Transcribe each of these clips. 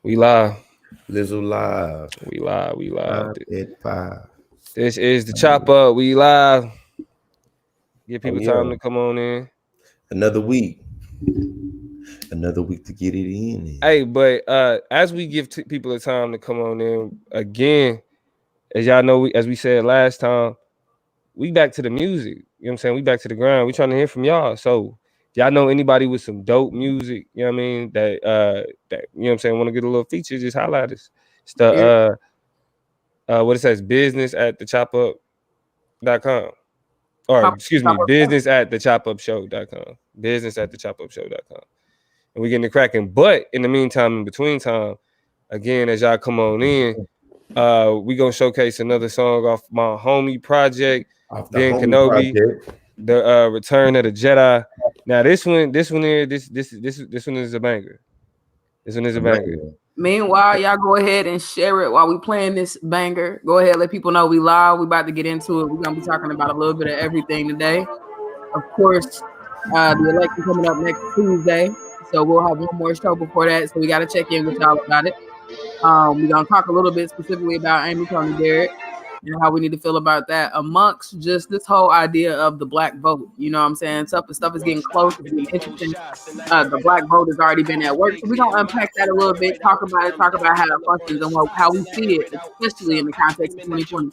We live. Lizzle live. We live. We live. At 5. This is the chop up. We live. Give people time to come on in. Another week. Another week to get it in. Hey, but as we give people the time to come on in again, as y'all know, as we said last time, we back to the music. You know what I'm saying? We back to the grind. We trying to hear from y'all. So y'all know anybody with some dope music, you know what I mean? That you know what I'm saying, want to get a little feature, just highlight us. It's the what it says, business at thechopup.com. Or excuse me, business at thechopupshow.com. Business at thechopupshow.com. And we getting it cracking. But in the meantime, in between time, again, as y'all come on in, we gonna showcase another song off my homie project, Ben Kenobi, the Return of the Jedi. Now this one is a banger. This one is a banger. Meanwhile, y'all go ahead and share it while we playing this banger. Go ahead, let people know we live. We about to get into it. We're gonna be talking about a little bit of everything today. Of course, the election coming up next Tuesday, so we'll have one more show before that. So we got to check in with y'all about it. We're gonna talk a little bit specifically about Amy Coney Barrett and how we need to feel about that amongst just this whole idea of the black vote. You know what I'm saying? Stuff is getting close. It's getting interesting. The black vote has already been at work. So we're going to unpack that a little bit, talk about it, talk about how it functions and how we see it, especially in the context of 2020.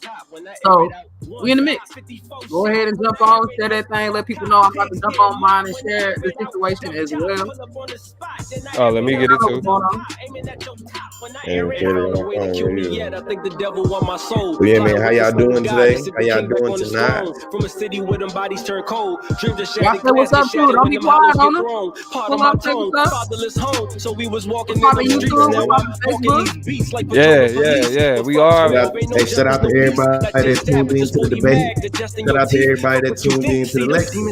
So we in the mix. Go ahead and jump on, share that thing. Let people know I'm about to jump on mine and share the situation as well. Oh, let me get it too. Yeah, man. How y'all doing today? How y'all doing tonight? From a city where them bodies turn cold. Dreams are shattered. What's up, too? Don't be quiet on them. Pull up, take us up. So we was walking in the streets. Yeah. We are. Hey, shout out to everybody that tuned in to the debate. Shout out to everybody that tuned in to the election.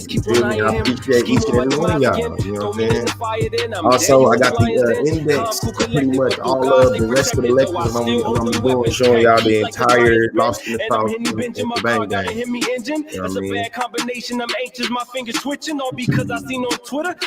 I appreciate each and every one of y'all. You know what I'm saying? Also, I got the index pretty much all of the rest of the elections I'm doing, showing y'all the entire Lost in the South and the Bang Gang. You know what I mean?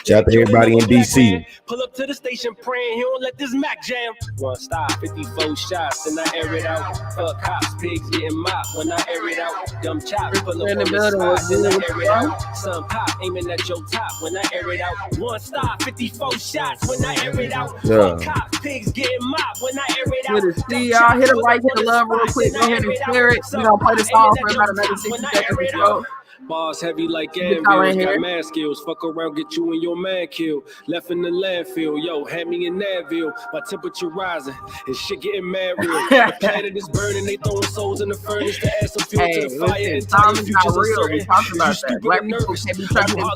Shout out to everybody in DC. Pull up to the station praying he don't let this Mac jam. One stop, 54 shots, and I air it out. Fuck cops, pigs getting mopped when I air it out. Dumb chops, pull up on the spot, and I air it out. Some cop aiming at your top when I air it out. One stop, 54 shots when I air it out. Fuck cops, pigs getting mopped when I air it out. Good to see y'all. Hit a like, hit a love real quick. Go ahead and share it. We're going to play the song for about another 60 seconds or so. Bars heavy like anvils, got mad skills. Fuck around, get you and your man killed. Left in the landfill, yo, had me in Nashville. My temperature rising, and shit getting mad real. The planet is burning, they throwing souls in the furnace to add some fuel to the fire. And time is not real. We talking about that. Black people can't be trapped in time.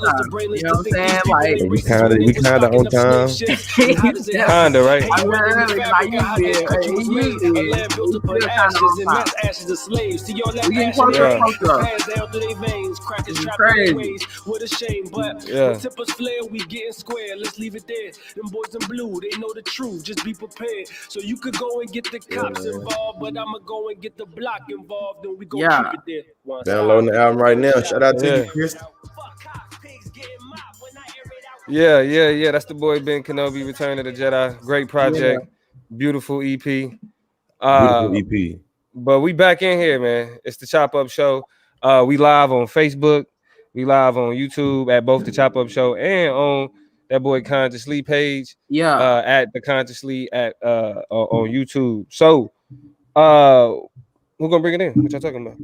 You know what I'm saying? Like we kind of on time. Kinda, right? I'm early, like you did. We getting closer. Crackers trapping ways. What a shame, but when tippers flare, we getting square. Let's leave it there. Them boys in blue, they know the truth. Just be prepared. So you could go and get the cops involved, but I'ma go and get the block involved, and we go keep it there. Downloading the album right now. Shout out to you, Chris. Yeah. That's the boy Ben Kenobi, Return of the Jedi. Great project, beautiful EP. Beautiful EP. But we back in here, man. It's the Chop Up Show. We live on Facebook, we live on YouTube at both the Chop Up Show and on that boy Consciously page. At the Consciously at on YouTube. So we're gonna bring it in. What y'all talking about?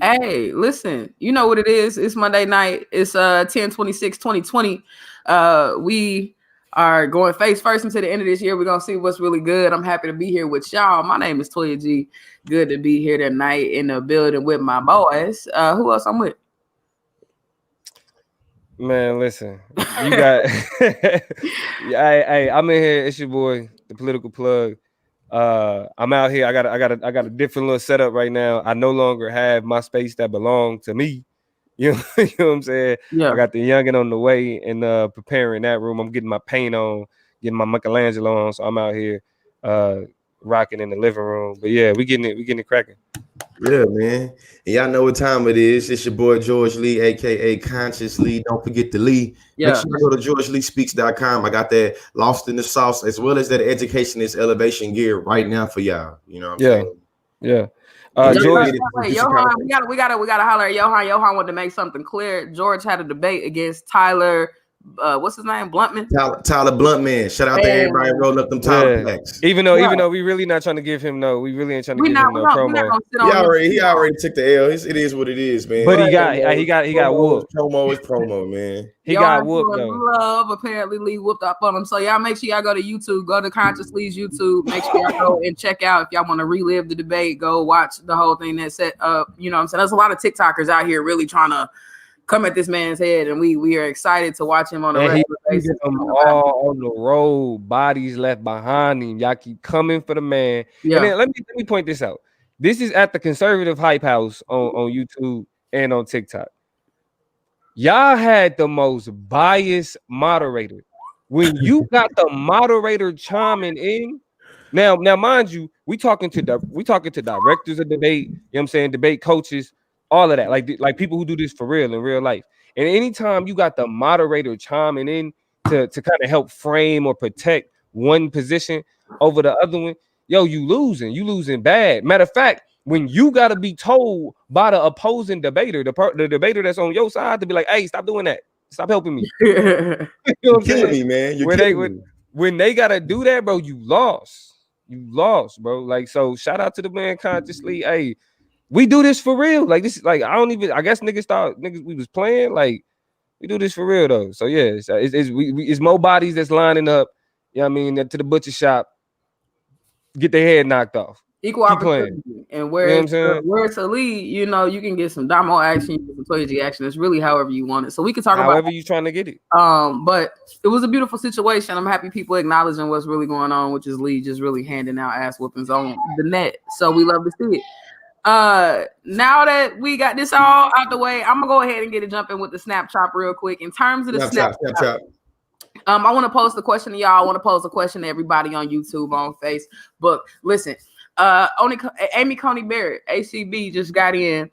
Hey, listen, you know what it is. It's Monday night. It's 10/26/2020. We are going face first into the end of this year. We're gonna see what's really good. I'm happy to be here with y'all. My name is Toya G. Good to be here tonight in the building with my boys. Who else I'm with? Man, listen, you got hey, I'm in here. It's your boy, the Political Plug. I'm out here. I got a different little setup right now. I no longer have my space that belonged to me. You know what I'm saying? Yeah. I got the youngin' on the way and preparing that room. I'm getting my paint on, getting my Michelangelo on. So I'm out here rocking in the living room. But yeah, we getting it cracking. Yeah, man. And y'all know what time it is. It's your boy George Lee, aka Conscious Lee. Don't forget the Lee. Make Yeah. sure you go to GeorgeLeeSpeaks.com. I got that Lost in the Sauce as well as that Education is Elevation gear right now for y'all. You know what I'm saying? Yeah. And George, Wait, Johan, we gotta holler at Johan. Johan wanted to make something clear. George had a debate against Tyler. What's his name? Bluntman. Tyler Bluntman. Shout out to everybody rolling up them Tyler packs. Even though we really not trying to give him we really ain't trying to give him no promo. He already took the L. It is what it is, man. But he got whooped. Promo is promo, man. He got whooped though. Love apparently Lee whooped up on him. So y'all make sure y'all go to YouTube, go to Conscious Lee's YouTube. Make sure y'all go and check out if y'all want to relive the debate. Go watch the whole thing that set up. You know what I'm saying? There's a lot of TikTokers out here really trying to come at this man's head, and we are excited to watch him on a regular basis. All on the road, bodies left behind him. Y'all keep coming for the man. Yeah. And then let me point this out. This is at the Conservative Hype House on YouTube and on TikTok. Y'all had the most biased moderator. When you got the moderator chiming in, now mind you, we talking to directors of debate. You know what I'm saying? Debate coaches. All of that, like people who do this for real in real life. And anytime you got the moderator chiming in to kind of help frame or protect one position over the other one, yo, you losing bad. Matter of fact, when you got to be told by the opposing debater, the debater that's on your side, to be like, hey, stop doing that. Stop helping me. You know what I'm saying? Me, man. When they got to do that, bro, you lost. You lost, bro. Like, so shout out to the man Consciously. Hey, we do this for real. Like this, like I guess niggas we was playing. Like we do this for real though. So yeah, it's more bodies that's lining up. You know what I mean? To the butcher shop, get their head knocked off. Equal opportunity. And where it's a lead, you know, you can get some Damo action, you get some Toya action. It's really however you want it. So we can talk about however you trying to get it. But it was a beautiful situation. I'm happy people acknowledging what's really going on, which is Lee just really handing out ass whoopings on the net. So we love to see it. Now that we got this all out the way, I'm gonna go ahead and get a jump in with the snap chop real quick. In terms of the snap chop, I want to pose the question to y'all. I want to pose a question to everybody on YouTube, on Facebook. Listen, Amy Coney Barrett, ACB, just got in.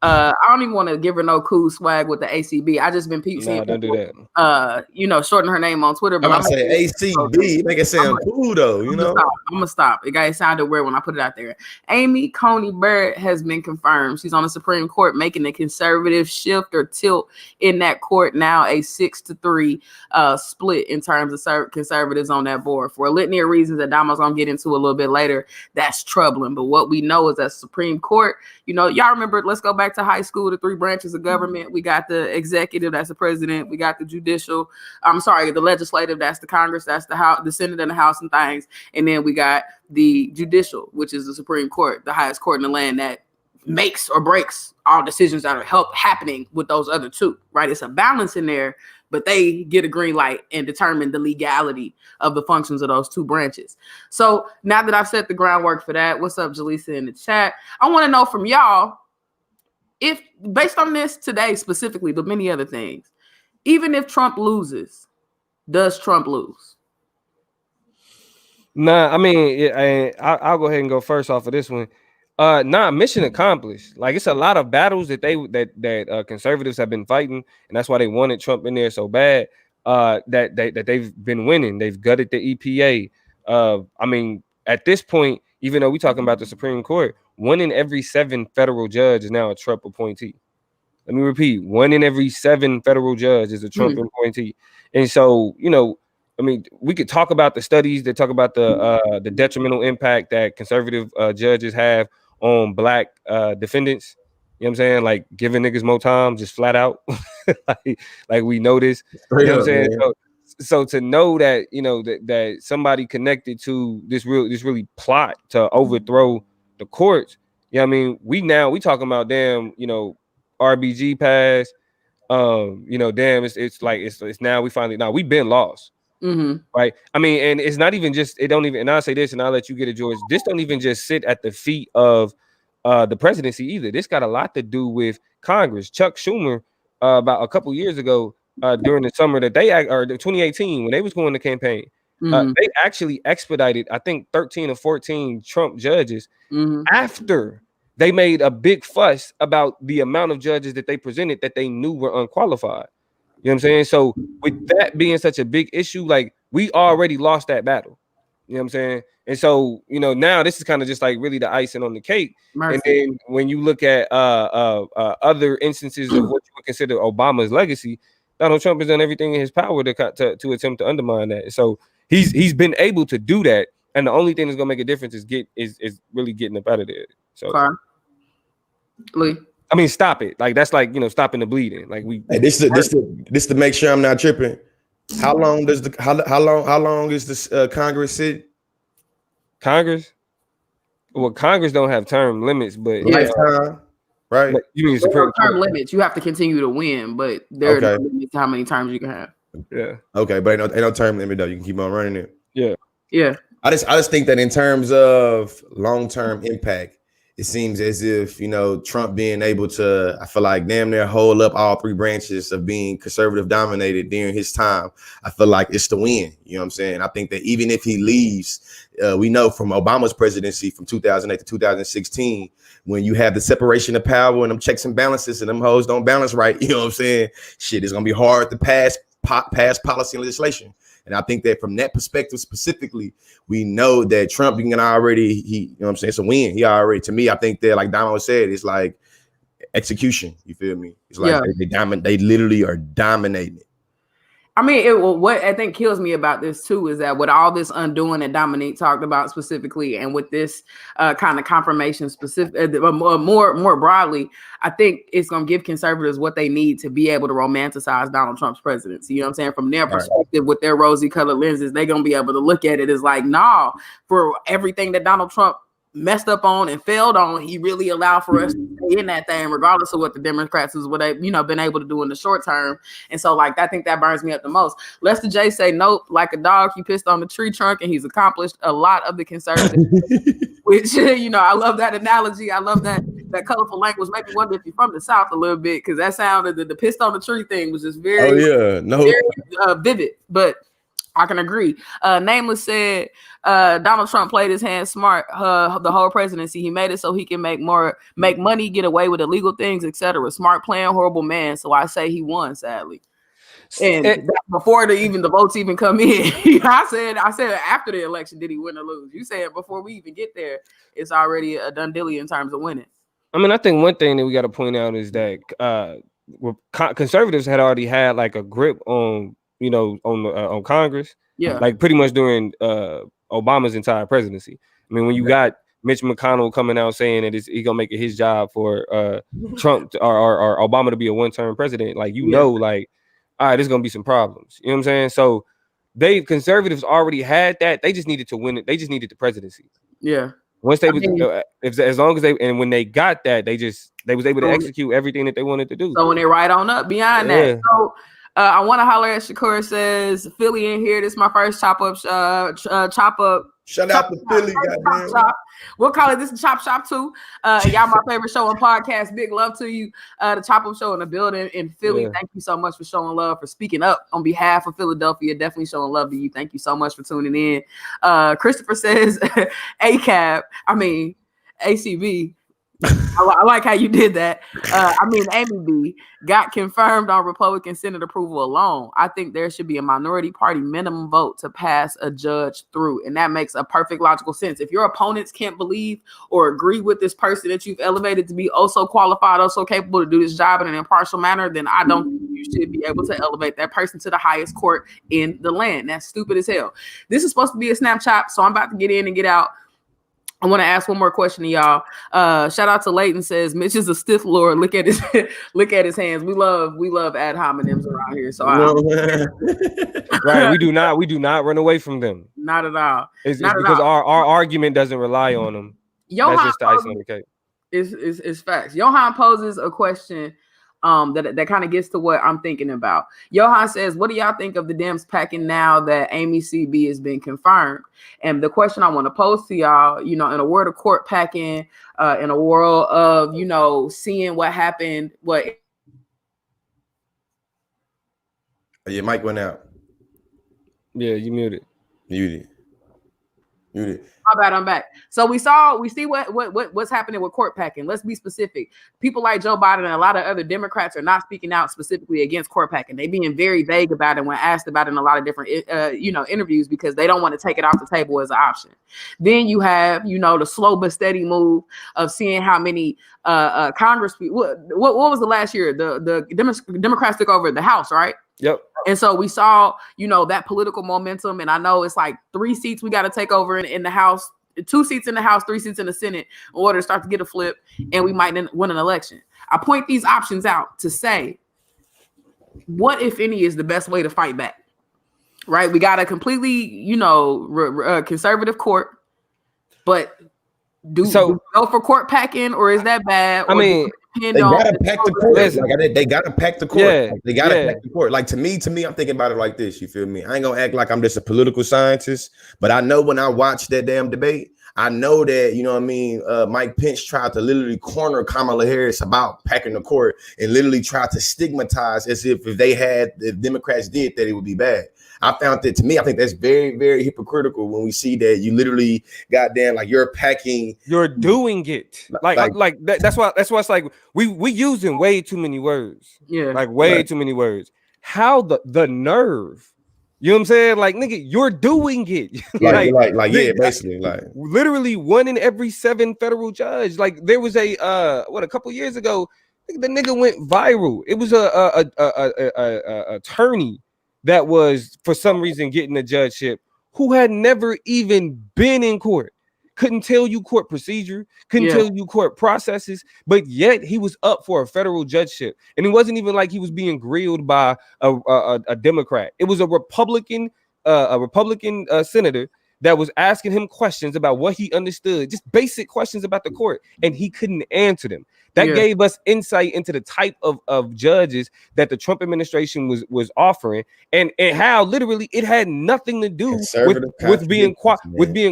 I don't even want to give her no cool swag with the ACB. I just been seeing don't do that. You know, shorten her name on Twitter. But I'm gonna say ACB, make it sound cool though. You know, I'm gonna stop. It sounded weird when I put it out there. Amy Coney Barrett has been confirmed. She's on the Supreme Court, making a conservative shift or tilt in that court. Now a 6-3 split in terms of conservatives on that board for a litany of reasons that Damo's gonna get into a little bit later. That's troubling. But what we know is that Supreme Court, you know, y'all remember, let's go back to high school, the three branches of government. We got the executive, that's the president. We got the judicial, the legislative, that's the Congress, that's the House, the Senate and the House and things. And then we got the judicial, which is the Supreme Court, the highest court in the land that makes or breaks all decisions that are happening with those other two, right? It's a balance in there, but they get a green light and determine the legality of the functions of those two branches. So now that I've set the groundwork for that, what's up, Jaleesa in the chat? I want to know from y'all, if based on this today specifically, but many other things, even if Trump loses, does Trump lose? Nah, I mean, I'll go ahead and go first off of this one. Mission accomplished. Like, it's a lot of battles that conservatives have been fighting, and that's why they wanted Trump in there so bad. That they've been winning. They've gutted the EPA. I mean, at this point, even though we're talking about the Supreme Court, 1 in every 7 federal judge is now a Trump appointee. Let me repeat: 1 in every 7 federal judge is a Trump appointee. And so, you know, I mean, we could talk about the studies that talk about the detrimental impact that conservative judges have on black defendants. You know what I'm saying? Like giving niggas more time, just flat out. like we know this. You know what I'm saying? So to know that, you know, that somebody connected to this really plot to overthrow the courts. Yeah, you know what I mean, we talking about damn, you know, RBG pass. You know, damn, it's now we finally we've been lost. Right. I mean, and it's not even just, it don't even, and I'll say this and I'll let you get it, George. This don't even just sit at the feet of the presidency either. This got a lot to do with Congress. Chuck Schumer, about a couple years ago, during the summer that or 2018, when they was going to campaign, they actually expedited, I think, 13 or 14 Trump judges after they made a big fuss about the amount of judges that they presented that they knew were unqualified. You know what I'm saying? So with that being such a big issue, like we already lost that battle. You know what I'm saying? And so, now this is kind of just like really the icing on the cake. Mercy. And then when you look at other instances of what you would consider Obama's legacy, Donald Trump has done everything in his power to attempt to undermine that. So he's been able to do that. And the only thing that's gonna make a difference is really getting up out of there. So Lee. I mean, stop it. Like that's like stopping the bleeding. Like this to make sure I'm not tripping. How long is this Congress sit? Congress? Well, Congress don't have term limits, but lifetime, right? You mean term limits? You have to continue to win, but there are no limits to how many times you can have. Yeah. Okay, but ain't no term limit though. You can keep on running it. Yeah. Yeah. I just think that in terms of long-term impact, it seems as if, Trump being able to, I feel like damn near hold up all three branches of being conservative dominated during his time. I feel like it's the win. You know what I'm saying? I think that even if he leaves, we know from Obama's presidency from 2008 to 2016, when you have the separation of power and them checks and balances and them hoes don't balance right, you know what I'm saying? Shit, it's going to be hard to pass policy and legislation. And I think that from that perspective specifically, we know that Trump can already, you know what I'm saying? It's a win. He already, to me, I think that, like Donald said, it's like execution. You feel me? It's like they literally are dominating. I mean, what I think kills me about this too is that with all this undoing that Dominique talked about specifically, and with this kind of confirmation specific, more broadly, I think it's going to give conservatives what they need to be able to romanticize Donald Trump's presidency. You know what I'm saying? From their perspective, with their rosy colored lenses, they're going to be able to look at it as like, nah, for everything that Donald Trump messed up on and failed on, he really allowed for us to stay in that thing, regardless of what the Democrats was what they, been able to do in the short term. And so, like, I think that burns me up the most. Lester J say, nope, like a dog, he pissed on the tree trunk, and he's accomplished a lot of the conservative. Which, I love that analogy. I love that colorful language. Make me wonder if you're from the South a little bit, because that sounded the pissed on the tree thing was just very, very vivid. But I can agree. Nameless said Donald Trump played his hand smart the whole presidency. He made it so he can make money, get away with illegal things, etc. Smart plan, horrible man. So I say he won, sadly. And before the votes even come in, I said after the election, did he win or lose? You said before we even get there, it's already a done deal in terms of winning. I mean, I think one thing that we got to point out is that conservatives had already had like a grip on on Congress, like pretty much during Obama's entire presidency. I mean, when you got Mitch McConnell coming out saying that he's gonna make it his job for Trump or Obama to be a one-term president, like like, all right, there's gonna be some problems. You know what I'm saying? So conservatives already had that. They just needed to win it. They just needed the presidency. Yeah. Once they as long as when they got that, they was able to execute everything that they wanted to do. So when they right on up beyond that. So I want to holler at Shakur. Says Philly in here. This is my first chop up. Shout out to Philly, goddamn. We'll call it this Chop Shop too. Y'all my favorite show and podcast. Big love to you. The Chop Up Show in the building in Philly. Yeah. Thank you so much for showing love, for speaking up on behalf of Philadelphia. Definitely showing love to you. Thank you so much for tuning in. Christopher says ACAB. I mean ACB. I like how you did that. Amy B got confirmed on Republican Senate approval alone. I think there should be a minority party minimum vote to pass a judge through. And that makes a perfect logical sense. If your opponents can't believe or agree with this person that you've elevated to be also qualified, also capable to do this job in an impartial manner, then I don't think you should be able to elevate that person to the highest court in the land. That's stupid as hell. This is supposed to be a Snapchat, so I'm about to get in and get out. I want to ask one more question to y'all. Shout out to Leighton, says Mitch is a stiff lord. Look at his hands. We love ad hominems around here. So right, we do not run away from them. Not at all. It's because our argument doesn't rely on them. That's just the icing on the cake. It's facts. Johan poses a question that kind of gets to what I'm thinking about. Johan says, what do y'all think of the Dems packing now that Amy CB has been confirmed? And the question I want to pose to y'all, in a world of court packing, in a world of, seeing what happened, Your mic went out. Yeah, you muted. My bad, I'm back. So we see what's happening with court packing. Let's be specific. People like Joe Biden and a lot of other Democrats are not speaking out specifically against court packing. They being very vague about it when asked about it in a lot of different interviews because they don't want to take it off the table as an option. Then you have the slow but steady move of seeing how many Congress people. What was the last year? The Democrats took over the House, right? Yep. And so we saw, that political momentum. And I know it's like 3 seats we got to take over in the House, 2 seats in the House, 3 seats in the Senate in order to start to get a flip. And we might win an election. I point these options out to say, what, if any, is the best way to fight back? Right. We got a completely, conservative court. But do we go for court packing, or is that bad? I mean, they gotta pack the court. They gotta pack the court. Yeah, they gotta pack the court. Like to me, I'm thinking about it like this. You feel me? I ain't gonna act like I'm just a political scientist, but I know when I watch that damn debate, I know that Mike Pence tried to literally corner Kamala Harris about packing the court and literally tried to stigmatize as if if Democrats did that, it would be bad. I found that, to me, I think that's very, very hypocritical when we see that you literally goddamn like you're doing it. Like that's why it's like we using way too many words. Yeah, like way too many words. How the nerve? You know what I'm saying? Like, nigga, you're doing it. basically, like literally 1 in every 7 federal judge. Like there was a couple years ago, the nigga went viral. It was a attorney that was for some reason getting a judgeship who had never even been in court, couldn't tell you court procedure, couldn't tell you court processes, but yet he was up for a federal judgeship. And it wasn't even like he was being grilled by a Democrat. It was a Republican senator that was asking him questions about what he understood, just basic questions about the court, and he couldn't answer them. That gave us insight into the type of judges that the Trump administration was offering, and how literally it had nothing to do with being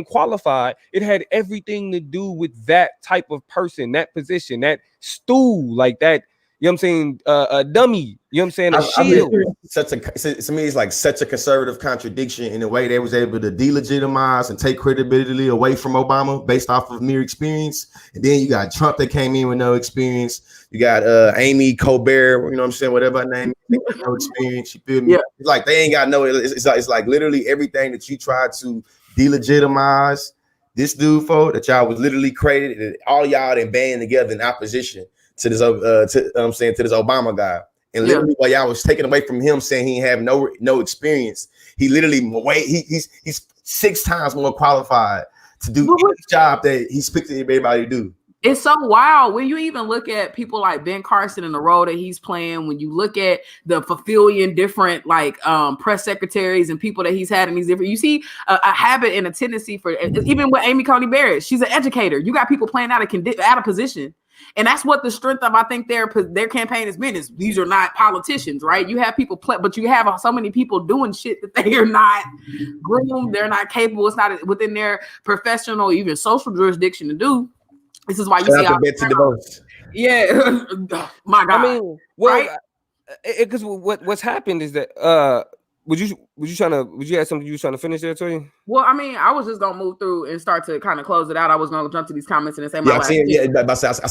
qualified. It had everything to do with that type of person, that position, that stool, like that. You know what I'm saying? A dummy. You know what I'm saying? A shield. To me, it's like such a conservative contradiction in the way they was able to delegitimize and take credibility away from Obama based off of mere experience. And then you got Trump that came in with no experience. You got Amy Colbert, you know what I'm saying? Whatever her name is, no experience. You feel me? Yeah. It's like they ain't got no. It's like literally everything that you tried to delegitimize this dude for, that y'all was literally created, and all y'all then banding together in opposition to this to this Obama guy. And literally while y'all was taken away from him saying he have no experience, he literally he's 6 times more qualified to do the job that he's picked everybody to do. It's so wild when you even look at people like Ben Carson and the role that he's playing. When you look at the fulfilling different press secretaries and people that he's had in these different, you see a habit and a tendency for, even with Amy Coney Barrett, she's an educator. You got people playing out of position. And that's what the strength of, I think, their campaign has been, is these are not politicians, right? You have people play, but you have so many people doing shit that they are not groomed, they're not capable, it's not within their professional, even social jurisdiction to do. This is why you see Betsy DeVos. Yeah, my God. I mean, well, because what's happened is that would you have something you was trying to finish there, Toya? Well, I mean, I was just gonna move through and start to kind of close it out. I was gonna jump to these comments and say my last.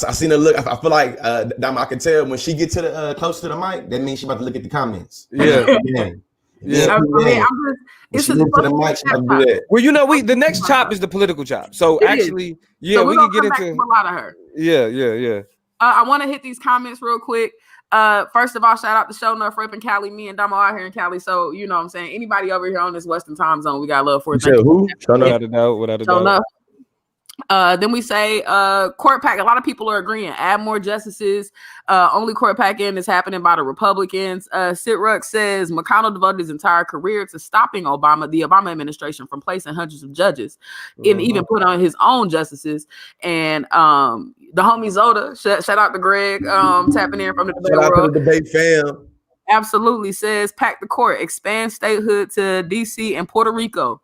I seen her look. I feel like I can tell when she gets to the close to the mic, that means she about to look at the comments. Yeah. Yeah. It's well, the next chop is the political chop. So actually, so we can get into a lot of her. Yeah. I want to hit these comments real quick. First of all, shout out to Show Enough Rep in Cali. Me and Damo out here in Cali. So you know what I'm saying, anybody over here on this Western time zone, we got love for it. Without a doubt. Then we say court pack. A lot of people are agreeing. Add more justices. Only court packing is happening by the Republicans. Sitruk says McConnell devoted his entire career to stopping the Obama administration from placing hundreds of judges, and even put on his own justices. And the homie Zoda, shout out to Greg, tapping in from the debate world. Shout out to the debate fam. Absolutely says pack the court, expand statehood to DC and Puerto Rico.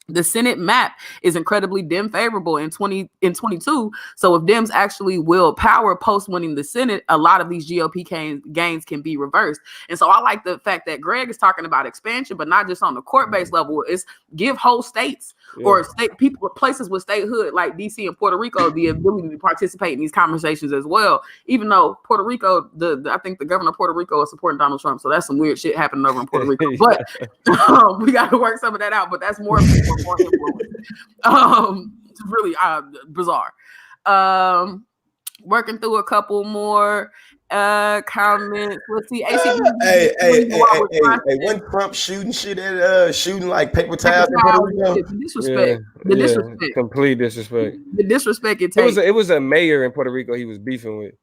The Senate map is incredibly Dem favorable in 22. So if Dems actually will power post winning the Senate, a lot of these GOP gains can be reversed. And so I like the fact that Greg is talking about expansion, but not just on the court-based level. It's give whole states or state people, places with statehood like DC and Puerto Rico, the ability to participate in these conversations as well. Even though Puerto Rico, I think the governor of Puerto Rico is supporting Donald Trump, so that's some weird shit happening over in Puerto Rico. But we got to work some of that out. But that's more influence. It's really bizarre. Working through a couple more comments. Let's see. Hey, wasn't Trump shooting shit at shooting like paper towels in Puerto Rico? The disrespect. Complete disrespect. The disrespect it takes. It was a mayor in Puerto Rico he was beefing with.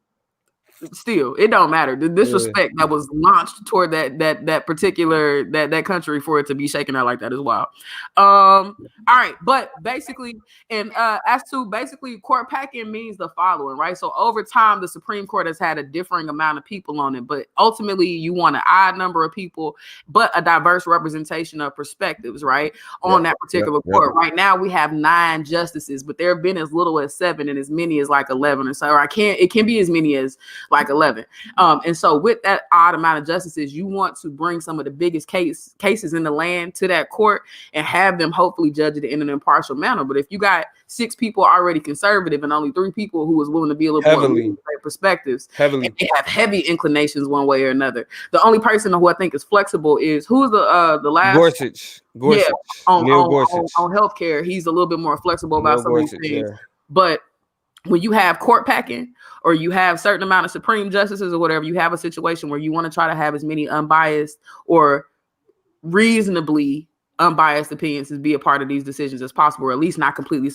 Still, it don't matter. The disrespect that was launched toward that particular that country for it to be shaken out like that as well. All right, but basically, and as to basically court packing means the following, right? So over time, the Supreme Court has had a differing amount of people on it, but ultimately, you want an odd number of people, but a diverse representation of perspectives, right? On that particular court. Right now, we have 9 justices, but there have been as little as 7 and as many as like 11 or so. Or it can be as many as like 11. And so with that odd amount of justices, you want to bring some of the biggest cases in the land to that court and have them hopefully judge it in an impartial manner. But if you got 6 people already conservative and only 3 people who was willing to be a little more perspectives, and they have heavy inclinations one way or another. The only person who I think is flexible is who's the last Gorsuch. Yeah, on Gorsuch. On healthcare, he's a little bit more flexible about some of these things. Yeah. But when you have court packing or you have certain amount of Supreme justices or whatever, you have a situation where you want to try to have as many unbiased or reasonably unbiased opinions as be a part of these decisions as possible, or at least not completely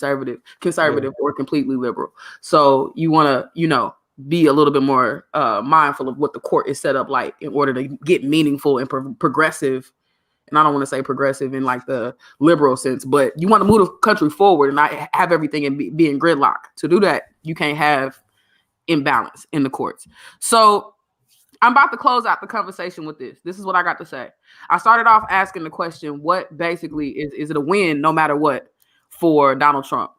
conservative or completely liberal. So you want to, be a little bit more mindful of what the court is set up like in order to get meaningful and progressive. And I don't want to say progressive in like the liberal sense, but you want to move the country forward and not have everything and be in gridlock. To do that, you can't have imbalance in the courts. So I'm about to close out the conversation with this. This is what I got to say. I started off asking the question, what basically is it a win no matter what for Donald Trump?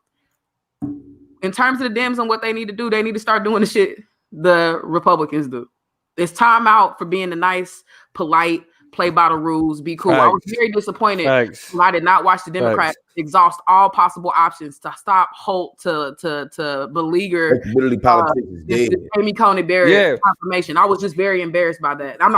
In terms of the Dems and what they need to do, they need to start doing the shit the Republicans do. It's time out for being the nice, polite, play by the rules, be cool. I was very disappointed. I did not watch the Democrats exhaust all possible options to stop Holt to beleaguer politics is dead. Amy Coney Barrett confirmation. I was just very embarrassed by that. I'm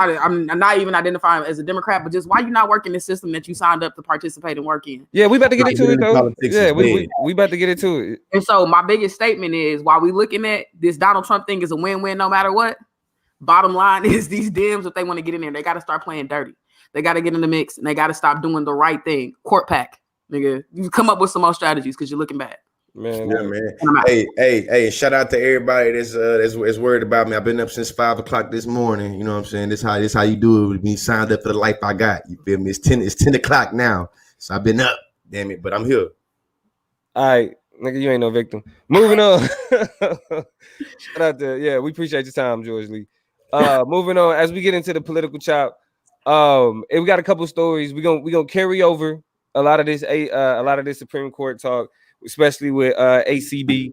not even identifying as a Democrat, but just why you not working the system that you signed up to participate and work in? Yeah, we about to get into it though. Yeah, we about to get into it. And so my biggest statement is, while we looking at this Donald Trump thing is a win-win no matter what, bottom line is these Dems, if they want to get in there, they got to start playing dirty. They got to get in the mix and they got to stop doing the right thing. Court pack, nigga. You come up with some more strategies because you're looking bad. Man. Hey, shout out to everybody that's worried about me. I've been up since 5 o'clock this morning. You know what I'm saying? This how you do it with me. Signed up for the life I got. You feel me? It's 10 o'clock now. So I've been up. Damn it, but I'm here. All right. Nigga, you ain't no victim. Moving on. Shout out to, we appreciate your time, George Lee. Moving on, as we get into the political chop, and we got a couple stories. We gonna carry over a lot of this Supreme Court talk, especially with ACB,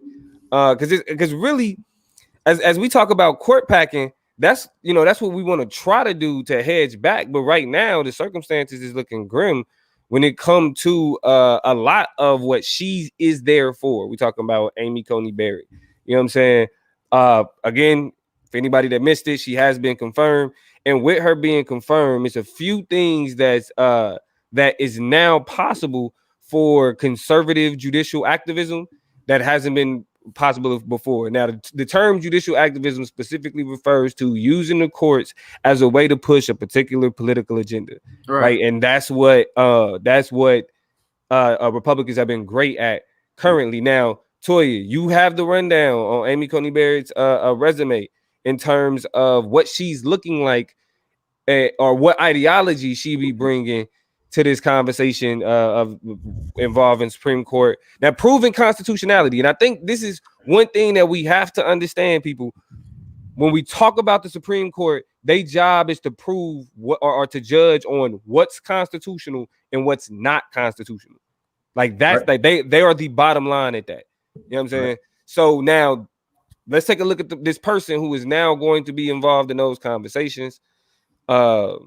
because really, as we talk about court packing, that's what we want to try to do to hedge back. But right now, the circumstances is looking grim when it comes to a lot of what she is there for. We talking about Amy Coney Barrett. You know what I'm saying? Again, for anybody that missed it, she has been confirmed. And with her being confirmed, it's a few things that is now possible for conservative judicial activism that hasn't been possible before. Now, the term judicial activism specifically refers to using the courts as a way to push a particular political agenda, right? And that's what Republicans have been great at currently. Now, Toya, you have the rundown on Amy Coney Barrett's resume in terms of what she's looking like or what ideology she be bringing to this conversation of involving Supreme Court. Now, proving constitutionality. And I think this is one thing that we have to understand, people. When we talk about the Supreme Court, their job is to prove what or to judge on what's constitutional and what's not constitutional. Like that's Right. like they are the bottom line at that. You know what I'm saying? Right. So now let's take a look at this person who is now going to be involved in those conversations. Amy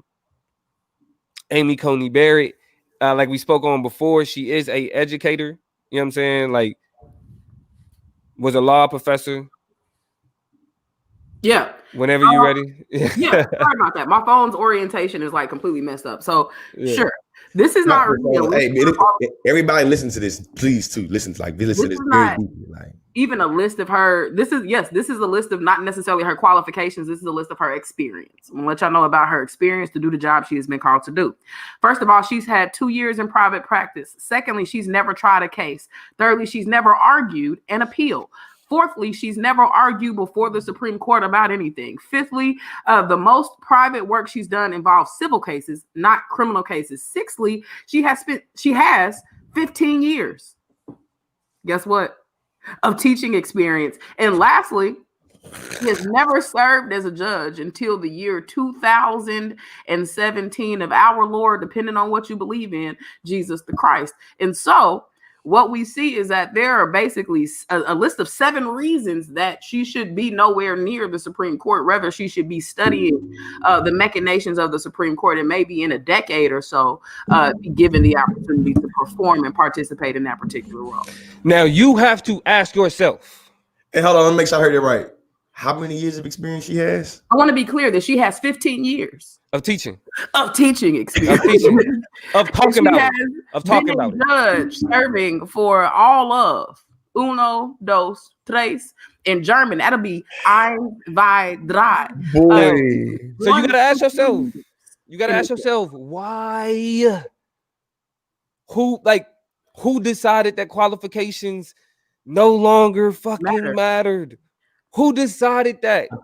Coney Barrett, like we spoke on before, she is a educator. You know what I'm saying? Like, was a law professor. Yeah. Whenever you're ready. Yeah, sorry about that. My phone's orientation is like completely messed up. So Yeah. sure, this is not real. Hey, everybody listen to this, please. Too listen to listen to this very deeply. Like even a list of her. This is a list of not necessarily her qualifications. This is a list of her experience. I'm gonna let y'all know about her experience to do the job she has been called to do. First of all, she's had 2 years in private practice. Secondly, she's never tried a case. Thirdly, she's never argued an appeal. Fourthly, she's never argued before the Supreme Court about anything. Fifthly, the most private work she's done involves civil cases, not criminal cases. Sixthly, she has 15 years. Guess what? Of teaching experience. And lastly, she has never served as a judge until the year 2017 of our Lord, depending on what you believe in, Jesus the Christ. And so what we see is that there are basically a list of 7 reasons that she should be nowhere near the Supreme Court. Rather, she should be studying the machinations of the Supreme Court, and maybe in a decade or so, be given the opportunity to perform and participate in that particular role. Now, you have to ask yourself. Hey, hold on, let me make sure I heard it right. How many years of experience she has? I want to be clear that she has 15 years Of teaching. Of teaching experience. Of talking about it. Of talking about it. Judge serving for all of uno, dos, tres in German. That'll be ein, zwei, drei. Boy. So you gotta ask yourself. You gotta ask yourself why. Who decided that qualifications no longer fucking mattered? Who decided that? I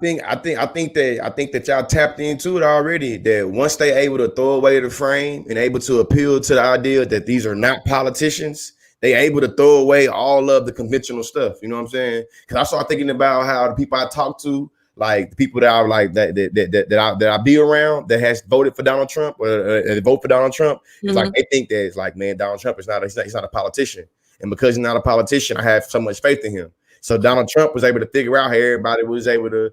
think that y'all tapped into it already. That once they able to throw away the frame and able to appeal to the idea that these are not politicians, they able to throw away all of the conventional stuff. You know what I'm saying? Because I started thinking about how the people I talk to, like the people that I like that I be around that has voted for Donald Trump or vote for Donald Trump. It's like they think that it's like, man, Donald Trump is he's not a politician, and because he's not a politician, I have so much faith in him. So Donald Trump was able to figure out how everybody was able to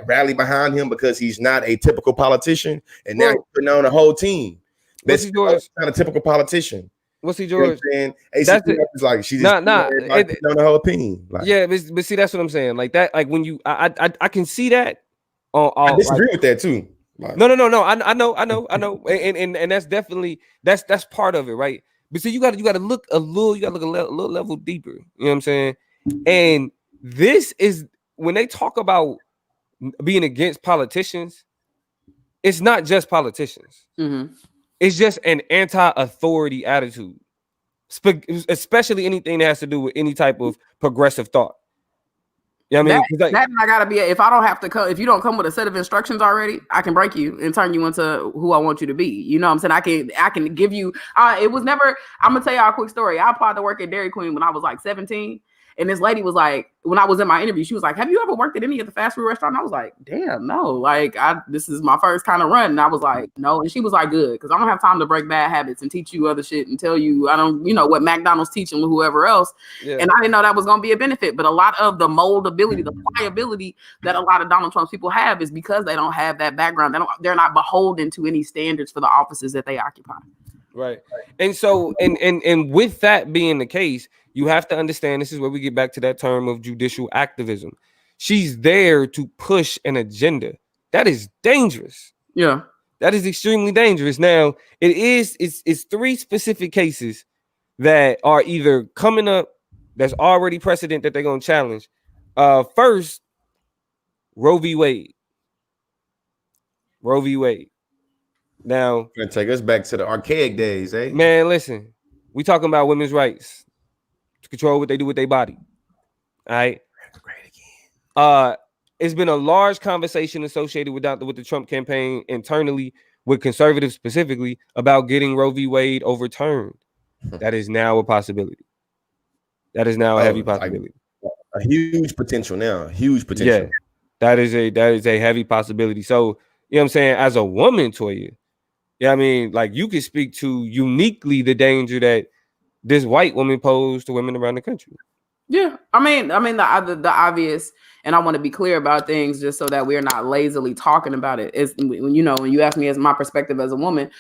rally behind him because he's not a typical politician, and now he's putting on a whole team. That's not a typical politician. What's he, George? You know that's like she's on the whole team. Like, yeah, but see, that's what I'm saying. Like that, like when you, I can see that. I disagree with that too. Like, no. I know, and that's definitely that's part of it, right? But see, you got to look a little level deeper. You know what I'm saying? And this is when they talk about being against politicians, it's not just politicians. Mm-hmm. It's just an anti-authority attitude, especially anything that has to do with any type of progressive thought. Yeah, you know I mean, that I gotta be. If I don't have to come, if you don't come with a set of instructions already, I can break you and turn you into who I want you to be. You know what I'm saying? I can give you. It was never. I'm gonna tell y'all a quick story. I applied to work at Dairy Queen when I was like 17. And this lady was like, when I was in my interview, she was like, have you ever worked at any of the fast food restaurants? I was like, damn, no. Like, this is my first kind of run. And I was like, no. And she was like, good. Because I don't have time to break bad habits and teach you other shit and tell you, I don't, what McDonald's teaching whoever else. Yeah. And I didn't know that was going to be a benefit. But a lot of the moldability, the pliability that a lot of Donald Trump's people have is because they don't have that background. They're not beholden to any standards for the offices that they occupy. Right. And so, and with that being the case, you have to understand, this is where we get back to that term of judicial activism. She's there to push an agenda. That is dangerous. Yeah. That is extremely dangerous. Now, it's 3 specific cases that are either coming up that's already precedent that they're going to challenge. First, Roe v. Wade. Roe v. Wade. Now, gonna take us back to the archaic days, eh? Man, listen, we talking about women's rights to control what they do with their body. All right. Great again. It's been a large conversation associated with the Trump campaign internally with conservatives specifically about getting Roe v. Wade overturned. That is now a possibility. That is now a heavy possibility. A huge potential now. Huge potential. Yeah, that is a heavy possibility. So, you know what I'm saying? As a woman, Toya, yeah, I mean, like you can speak to uniquely the danger that this white woman posed to women around the country. Yeah, I mean, the obvious, and I want to be clear about things just so that we're not lazily talking about it. Is when you ask me as my perspective as a woman,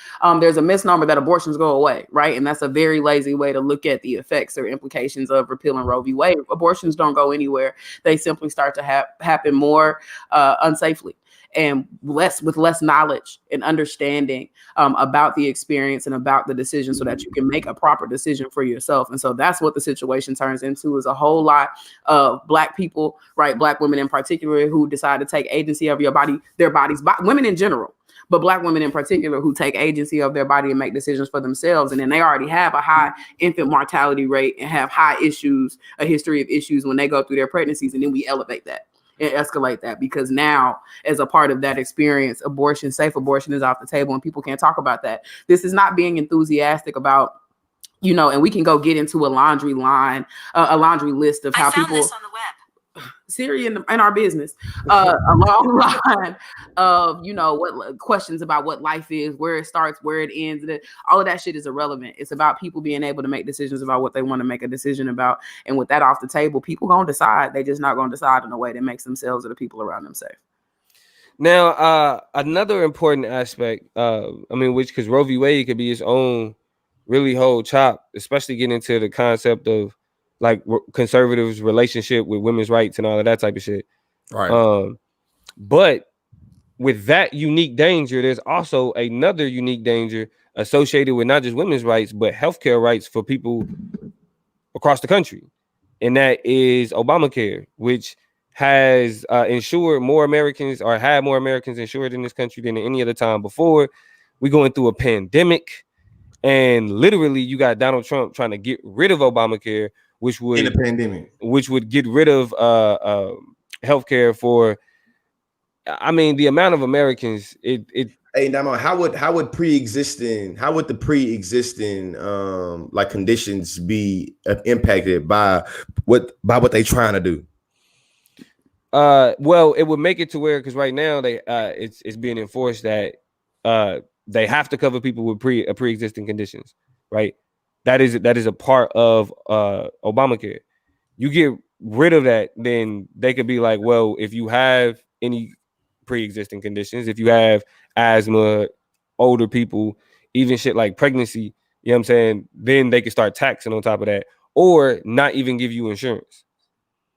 there's a misnomer that abortions go away, right? And that's a very lazy way to look at the effects or implications of repealing Roe v. Wade. Abortions don't go anywhere; they simply start to happen more unsafely and with less knowledge and understanding about the experience and about the decision, so that you can make a proper decision for yourself. And so that's what the situation turns into, is a whole lot of Black people, right? Black women in particular, who decide to take agency of their bodies, women in general, but Black women in particular, who take agency of their body and make decisions for themselves. And then they already have a high infant mortality rate and have a history of issues when they go through their pregnancies. And then we elevate that and escalate that, because now, as a part of that experience, safe abortion is off the table, and people can't talk about that. This is not being enthusiastic about, and we can go get into a laundry list of how people. This on the web. Siri in our business, a long line of what questions about what life is, where it starts, where it ends, and all of that shit is irrelevant. It's about people being able to make decisions about what they want to make a decision about, and with that off the table, people gonna decide. They just not gonna decide in a way that makes themselves or the people around them safe. Now, another important aspect, because Roe v. Wade could be its own really whole chop, especially getting into the concept of like conservatives' relationship with women's rights and all of that type of shit. Right. But with that unique danger, there's also another unique danger associated with not just women's rights, but healthcare rights for people across the country. And that is Obamacare, which has insured more Americans, or had more Americans insured in this country than any other time before. We're going through a pandemic, and literally you got Donald Trump trying to get rid of Obamacare, which would, in the pandemic, which would get rid of healthcare for, the amount of Americans. Hey, Namo, how would the pre-existing like conditions be impacted by what they trying to do? Well, it would make it to where, because right now it's being enforced that they have to cover people with pre-existing conditions, right? That is a part of Obamacare. You get rid of that, then they could be like, well, if you have any pre-existing conditions, if you have asthma, older people, even shit like pregnancy, you know what I'm saying, then they can start taxing on top of that, or not even give you insurance.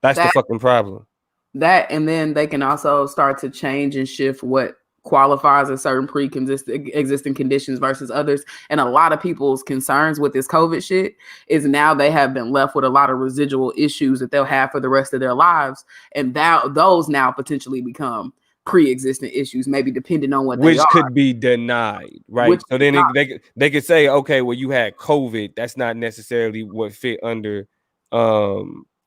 That's the fucking problem. That, and then they can also start to change and shift what qualifies as certain pre-existing conditions versus others. And a lot of people's concerns with this COVID shit is now they have been left with a lot of residual issues that they'll have for the rest of their lives, and those now potentially become pre-existing issues, maybe depending on what they are. Which could be denied, right? So then they could say, okay, well, you had COVID. That's not necessarily what fit under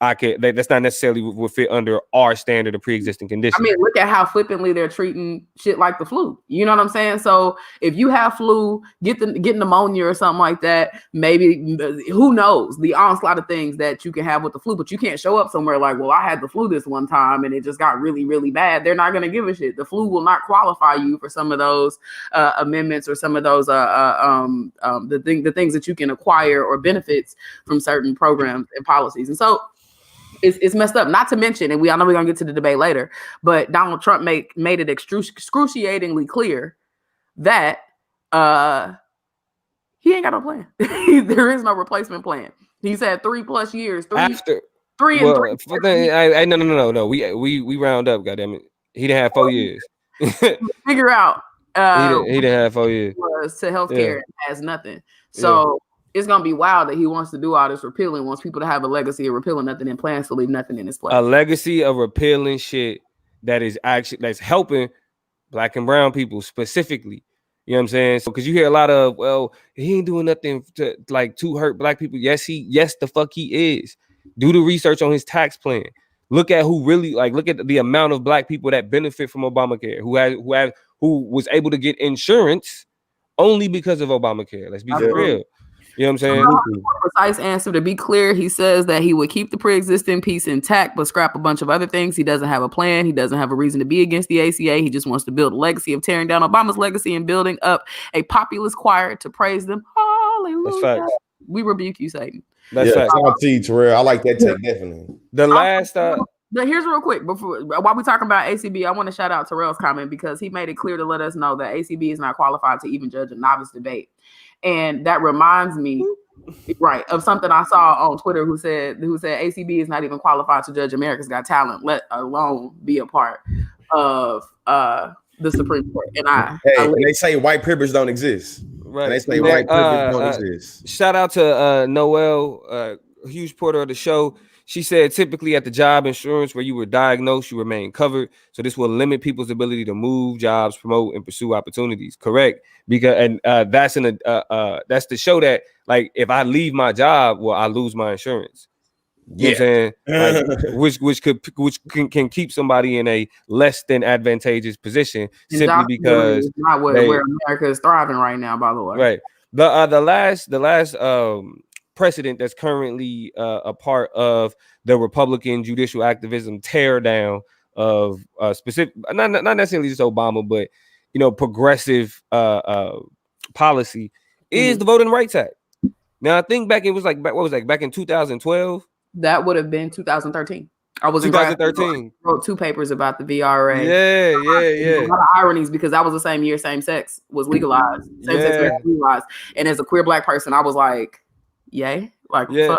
that's not necessarily what fit under our standard of pre-existing conditions. I mean, look at how flippantly they're treating shit like the flu. You know what I'm saying? So if you have flu, get pneumonia or something like that, maybe, who knows, the onslaught of things that you can have with the flu, but you can't show up somewhere like, well, I had the flu this one time and it just got really, really bad. They're not going to give a shit. The flu will not qualify you for some of those amendments or some of those the things that you can acquire or benefits from certain programs and policies. And so it's messed up. Not to mention, and I know we're gonna get to the debate later, but Donald Trump made it excruciatingly clear that he ain't got no plan. There is no replacement plan. He said 3+ years. Three. No. We round up. Goddamn it, he didn't have 4 years. Figure out. He didn't have 4 years. Was to healthcare and has nothing. So. Yeah. It's gonna be wild that he wants to do all this repealing, wants people to have a legacy of repealing nothing and plans to leave nothing in his place. A legacy of repealing shit that's helping Black and brown people specifically. You know what I'm saying? So because you hear a lot of, well, he ain't doing nothing to hurt Black people. Yes, the fuck he is. Do the research on his tax plan. Look at look at the amount of Black people that benefit from Obamacare, who was able to get insurance only because of Obamacare. Let's be for real. You know what I'm saying? Precise answer. To be clear, he says that he would keep the pre-existing piece intact, but scrap a bunch of other things. He doesn't have a plan. He doesn't have a reason to be against the ACA. He just wants to build a legacy of tearing down Obama's legacy and building up a populist choir to praise them. Hallelujah. That's facts. We rebuke you, Satan. That's yeah, fact. shout out to you, Terrell. I like that take definitely. The last But here's real quick before while we talking about ACB, I want to shout out Terrell's comment because he made it clear to let us know that ACB is not qualified to even judge a novice debate, and that reminds me, right, of something I saw on Twitter who said ACB is not even qualified to judge America's Got Talent, let alone be a part of the Supreme Court. And they say white privilege don't exist. right. And they say white privilege don't exist. Shout out to Noel, a huge supporter of the show. She said, typically at the job insurance where you were diagnosed, you remain covered. So this will limit people's ability to move, jobs, promote, and pursue opportunities. Correct? Because that's to show that like if I leave my job, well, I lose my insurance. You know what I'm saying? Like, which can keep somebody in a less than advantageous position simply because not where America is thriving right now. By the way, right? The last precedent that's currently a part of the Republican judicial activism tear down of specific, not necessarily just Obama, but progressive policy is the Voting Rights Act. Now I think back back in 2012. That would have been 2013. I was 2013. Wrote 2 papers about the VRA. Yeah. A lot of ironies because that was the same year same sex was legalized. Same sex was legalized. And as a queer Black person, I was like, yay. Like, yeah.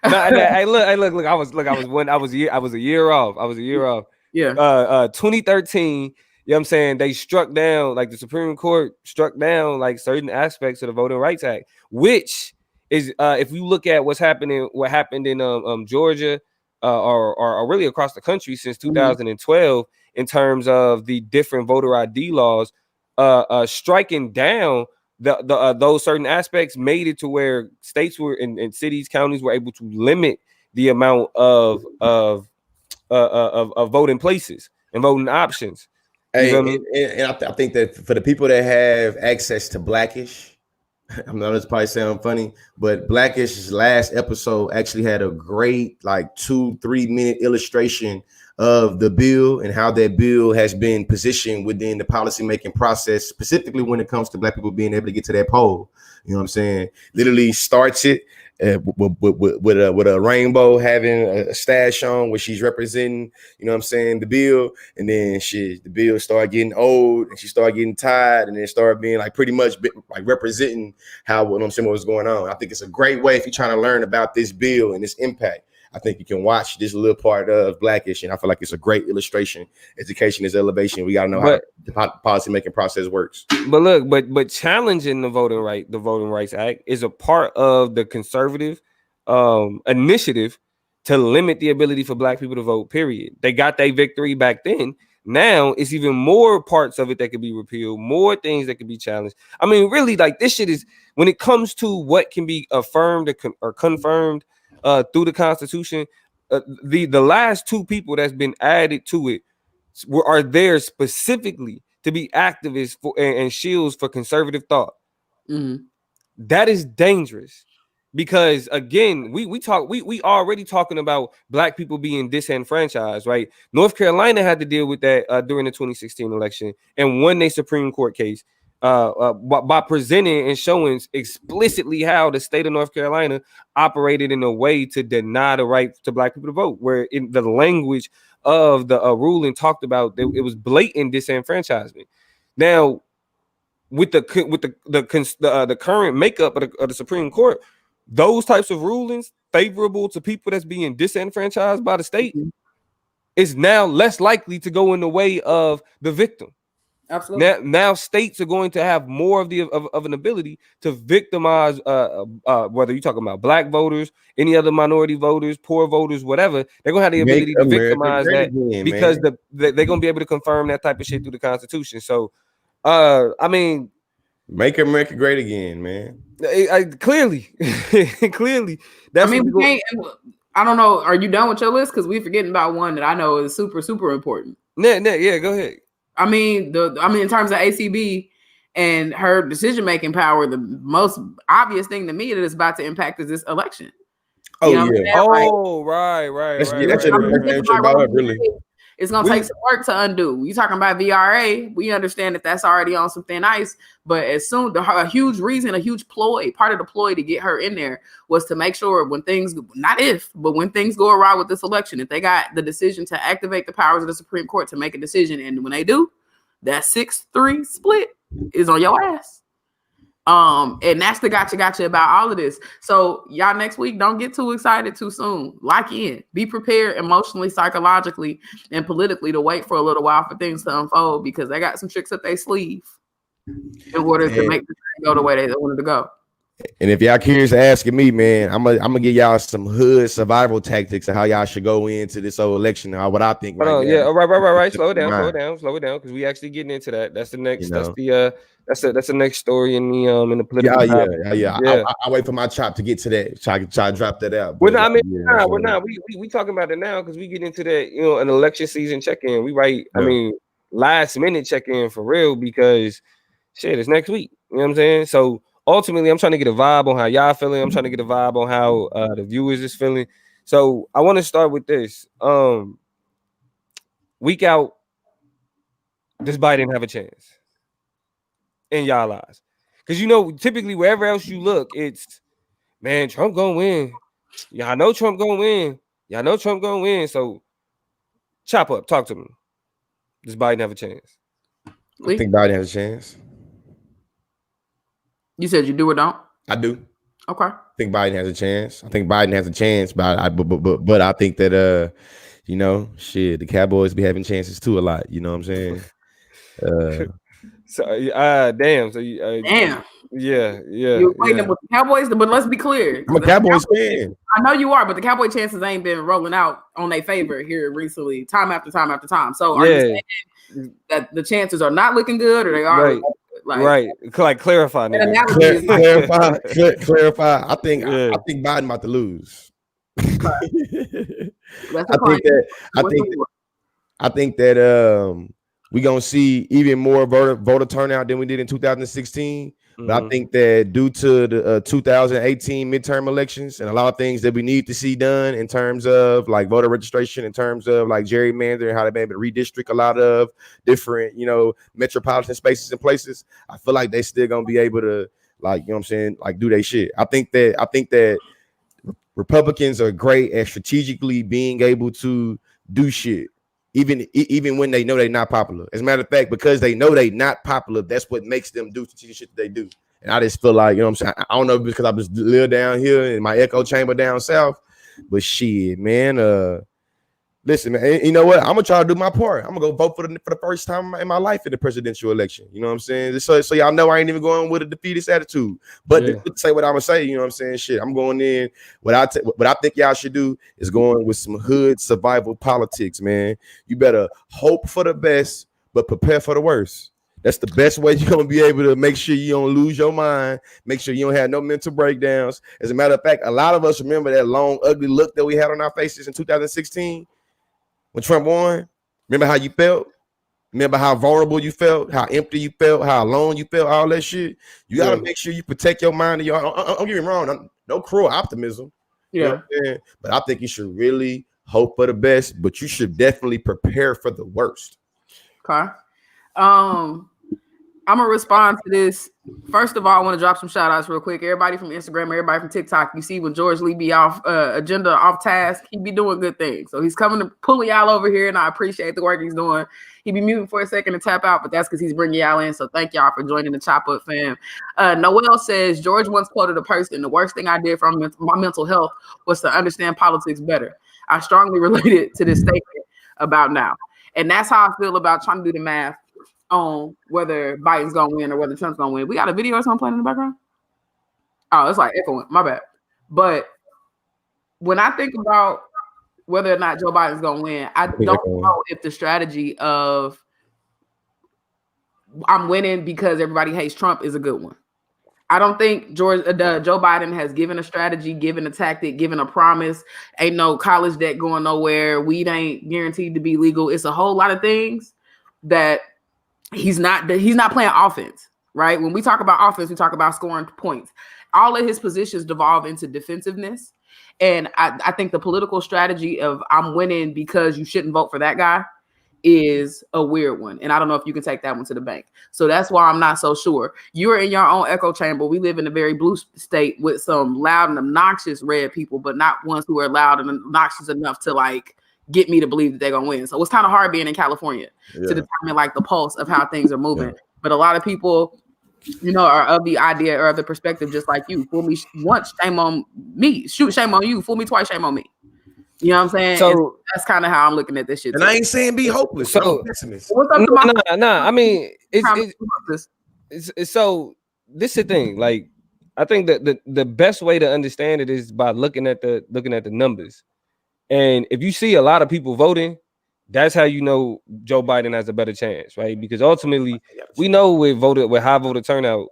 Hey, look. I was a year off. Yeah. 2013. You know what I'm saying? They struck down, like the Supreme Court struck down like certain aspects of the Voting Rights Act, which is if you look at what happened in Georgia or really across the country since 2012 in terms of the different voter ID laws, striking down those certain aspects made it to where states were and cities, counties were able to limit the amount of voting places and voting options. Hey, and I think that for the people that have access to Blackish, I know this probably sound funny, but Blackish's last episode actually had a great 2-3 minute illustration of the bill and how that bill has been positioned within the policymaking process, specifically when it comes to Black people being able to get to that poll. You know what I'm saying? Literally starts it with a rainbow having a stash on where she's representing, you know what I'm saying, the bill, and then the bill started getting old and she started getting tired and then started being pretty much representing what was going on. I think it's a great way if you're trying to learn about this bill and its impact. I think you can watch this little part of Blackish, and I feel like it's a great illustration. Education is elevation. We got to know how the policy making process works. But challenging the Voting Rights Act is a part of the conservative initiative to limit the ability for Black people to vote. Period. They got their victory back then. Now it's even more parts of it that could be repealed, more things that could be challenged. I mean, really, this shit is when it comes to what can be affirmed or confirmed through the Constitution, the last 2 people that's been added to it are there specifically to be activists for and shields for conservative thought. That is dangerous because again, we already talking about Black people being disenfranchised, right? North Carolina had to deal with that during the 2016 election and won their Supreme Court case. By presenting and showing explicitly how the state of North Carolina operated in a way to deny the right to Black people to vote, where in the language of the ruling talked about it was blatant disenfranchisement. Now, with the current makeup of the Supreme Court, those types of rulings favorable to people that's being disenfranchised by the state is now less likely to go in the way of the victim. Absolutely. Now states are going to have more of an ability to victimize whether you're talking about Black voters, any other minority voters, poor voters, whatever. They're gonna have the ability to victimize that because they're gonna be able to confirm that type of shit through the Constitution. So I mean, make America great again, man. Clearly. That's I don't know. Are you done with your list? Because we're forgetting about one that I know is super, super important. Yeah, go ahead. I mean, in terms of ACB and her decision-making power, the most obvious thing to me that is about to impact is this election. Oh, yeah. Right. That's about really. It's gonna take some work to undo. You talking about VRA? We understand that that's already on some thin ice, but as soon a huge reason, a huge ploy, part of the ploy to get her in there was to make sure when things, not if, but when things go awry with this election, if they got the decision to activate the powers of the Supreme Court to make a decision, and when they do, that 6-3 split is on your ass. And that's the gotcha about all of this. So y'all next week, don't get too excited too soon. Lock in, be prepared emotionally, psychologically, and politically to wait for a little while for things to unfold, because they got some tricks up their sleeve in order to make the thing go the way they wanted to go. And if y'all curious asking me, man, I'm gonna give y'all some hood survival tactics of how y'all should go into this whole election. What I think. Right right. Slow it down, because we actually getting into that. That's the next. That's the next story in the political. Yeah. I wait for my chop to get to that. Try to drop that out. We're not. We talking about it now because we get into that. An election season check-in. We write. Yeah. I mean, last minute check-in for real, because shit, it's next week. You know what I'm saying? So ultimately, I'm trying to get a vibe on how y'all feeling. I'm trying to get a vibe on how the viewers is feeling. So I want to start with this. Week out, does Biden have a chance in y'all eyes? Because typically wherever else you look, it's, man, Trump gonna win. Y'all know Trump gonna win. So chop up, talk to me. Does Biden have a chance? I think Biden has a chance. You said you do or don't? I do. Okay. I think Biden has a chance. But I think that the Cowboys be having chances too a lot. You know what I'm saying? Damn. So damn. Yeah. You're waiting with the Cowboys, but let's be clear. I'm a Cowboys fan. I know you are, but the Cowboy chances ain't been rolling out on their favor here recently, time after time. So are you saying that the chances are not looking good, or they are? Right. Like clarify. Clarify. I think Biden about to lose. I think that we're gonna see even more voter turnout than we did in 2016. Mm-hmm. But I think that due to the 2018 midterm elections and a lot of things that we need to see done in terms of like voter registration, in terms of like gerrymandering, how they may be able to redistrict a lot of different, metropolitan spaces and places, I feel like they still gonna be able to, like, do their shit. I think that Republicans are great at strategically being able to do shit, even when they know they're not popular. As a matter of fact, because they know they're not popular, that's what makes them do the shit that they do. And I just feel like, I don't know, because I just live down here in my echo chamber down south, but shit, man, listen, man, you know what? I'm gonna try to do my part. I'm gonna go vote for the first time in my life in the presidential election. You know what I'm saying? So y'all know I ain't even going with a defeatist attitude. But to say what I'm gonna say, you know what I'm saying? Shit, I'm going in. What I think y'all should do is going with some hood survival politics, man. You better hope for the best, but prepare for the worst. That's the best way you're gonna be able to make sure you don't lose your mind, make sure you don't have no mental breakdowns. As a matter of fact, a lot of us remember that long, ugly look that we had on our faces in 2016. When Trump won, remember how you felt? Remember how vulnerable you felt, how empty you felt, how alone you felt, all that shit? You got to make sure you protect your mind. And don't get me wrong, no cruel optimism. Yeah. You know what I'm saying? But I think you should really hope for the best, but you should definitely prepare for the worst. Okay. I'm going to respond to this. First of all, I want to drop some shout outs real quick. Everybody from Instagram, everybody from TikTok. You see when George Lee be off agenda, off task, he be doing good things. So he's coming to pulling y'all over here, and I appreciate the work he's doing. He be muting for a second to tap out, but that's because he's bringing y'all in. So thank y'all for joining the Chop Up fam. Noel says, George once quoted a person, the worst thing I did for my mental health was to understand politics better. I strongly related to this statement about now. And that's how I feel about trying to do the math on whether Biden's gonna win or whether Trump's gonna win. We got a video or something playing in the background. Oh, it's like echoing. My bad. But when I think about whether or not Joe Biden's gonna win, I don't know if the strategy of I'm winning because everybody hates Trump is a good one. I don't think Joe Biden has given a strategy, given a tactic, given a promise. Ain't no college debt going nowhere. Weed ain't guaranteed to be legal. It's a whole lot of things that he's not playing offense, right? When we talk about offense, we talk about scoring points. All of his positions devolve into defensiveness. And I think the political strategy of I'm winning because you shouldn't vote for that guy is a weird one. And I don't know if you can take that one to the bank. So that's why I'm not so sure. You're in your own echo chamber. We live in a very blue state with some loud and obnoxious red people, but not ones who are loud and obnoxious enough to like get me to believe that they're going to win. So it's kind of hard being in California to determine like the pulse of how things are moving. Yeah. But a lot of people, you know, are of the idea or of the perspective, just like you. Fool me once, shame on me. Shoot, shame on you. Fool me twice, shame on me. You know what I'm saying? So and that's kind of how I'm looking at this shit. And too. I ain't saying be hopeless. So pessimist. What's up to I mean, it's so this is the thing. Like, I think that the best way to understand it is by looking at the numbers. And if you see a lot of people voting, that's how you know Joe Biden has a better chance, right? Because ultimately, we know with high voter turnout,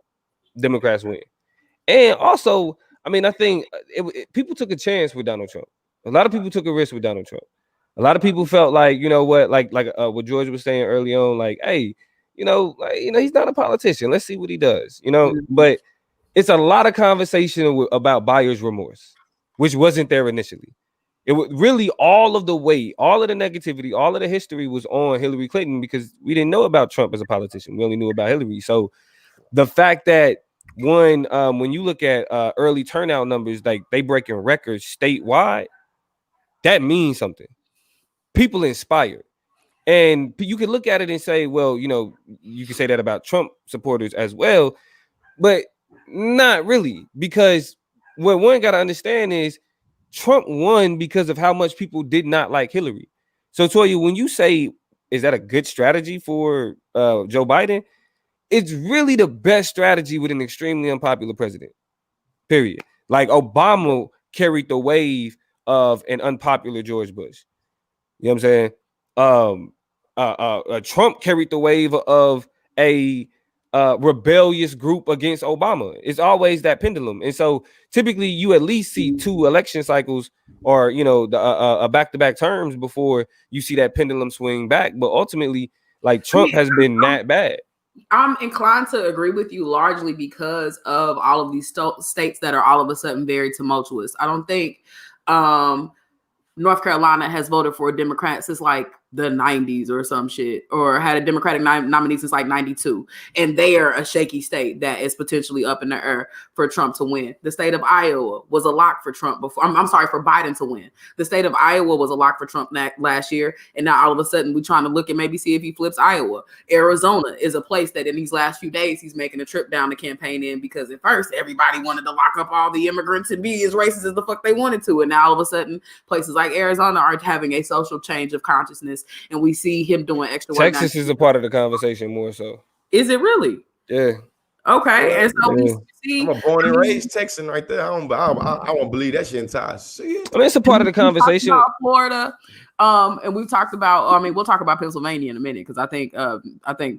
Democrats win. And also, I mean, I think people took a chance with Donald Trump. A lot of people took a risk with Donald Trump. A lot of people felt like, you know what, like what George was saying early on, like, hey, he's not a politician. Let's see what he does, But it's a lot of conversation about buyer's remorse, which wasn't there initially. It was really all of the weight, all of the negativity, all of the history was on Hillary Clinton because we didn't know about Trump as a politician. We only knew about Hillary. So the fact that when you look at early turnout numbers, like they breaking records statewide, that means something. People inspired. And you can look at it and say, well, you can say that about Trump supporters as well, but not really, because what one got to understand is Trump won because of how much people did not like Hillary. So, Toya, when you say, is that a good strategy for Joe Biden? It's really the best strategy with an extremely unpopular president, period. Like Obama carried the wave of an unpopular George Bush. You know what I'm saying? Trump carried the wave of a rebellious group against Obama. It's always that pendulum. And so typically you at least see 2 election cycles or, the back-to-back terms before you see that pendulum swing back. But ultimately, like Trump has been that bad. I'm inclined to agree with you largely because of all of these states that are all of a sudden very tumultuous. I don't think North Carolina has voted for a Democrat since like the 90s or some shit, or had a Democratic nominee since like 92. And they are a shaky state that is potentially up in the air for Trump to win. The state of Iowa was a lock for Trump before. I'm sorry, for Biden to win. The state of Iowa was a lock for Trump last year. And now all of a sudden we're trying to look and maybe see if he flips Iowa. Arizona is a place that in these last few days he's making a trip down to campaign in, because at first everybody wanted to lock up all the immigrants and be as racist as the fuck they wanted to. And now all of a sudden places like Arizona are having a social change of consciousness. And we see him doing extra work. Texas is a part of the conversation more so. Is it really? Yeah. Okay. And so we see. I'm a born and raised Texan right there. I won't believe that shit entire shit. I mean, it's a part of the conversation. Florida. And we've talked about, we'll talk about Pennsylvania in a minute, because I think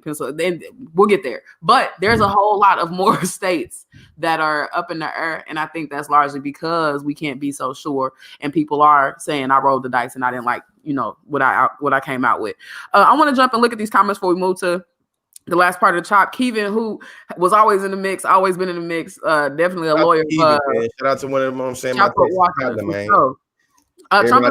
Pennsylvania, we'll get there. But there's a whole lot of more states that are up in the air. And I think that's largely because we can't be so sure. And people are saying, I rolled the dice and I didn't like, what I came out with. I want to jump and look at these comments before we move to the last part of the chop. Kevin, who was always in the mix, always been in the mix, definitely a lawyer. Shout out to one of them. I'm saying, man. Trump,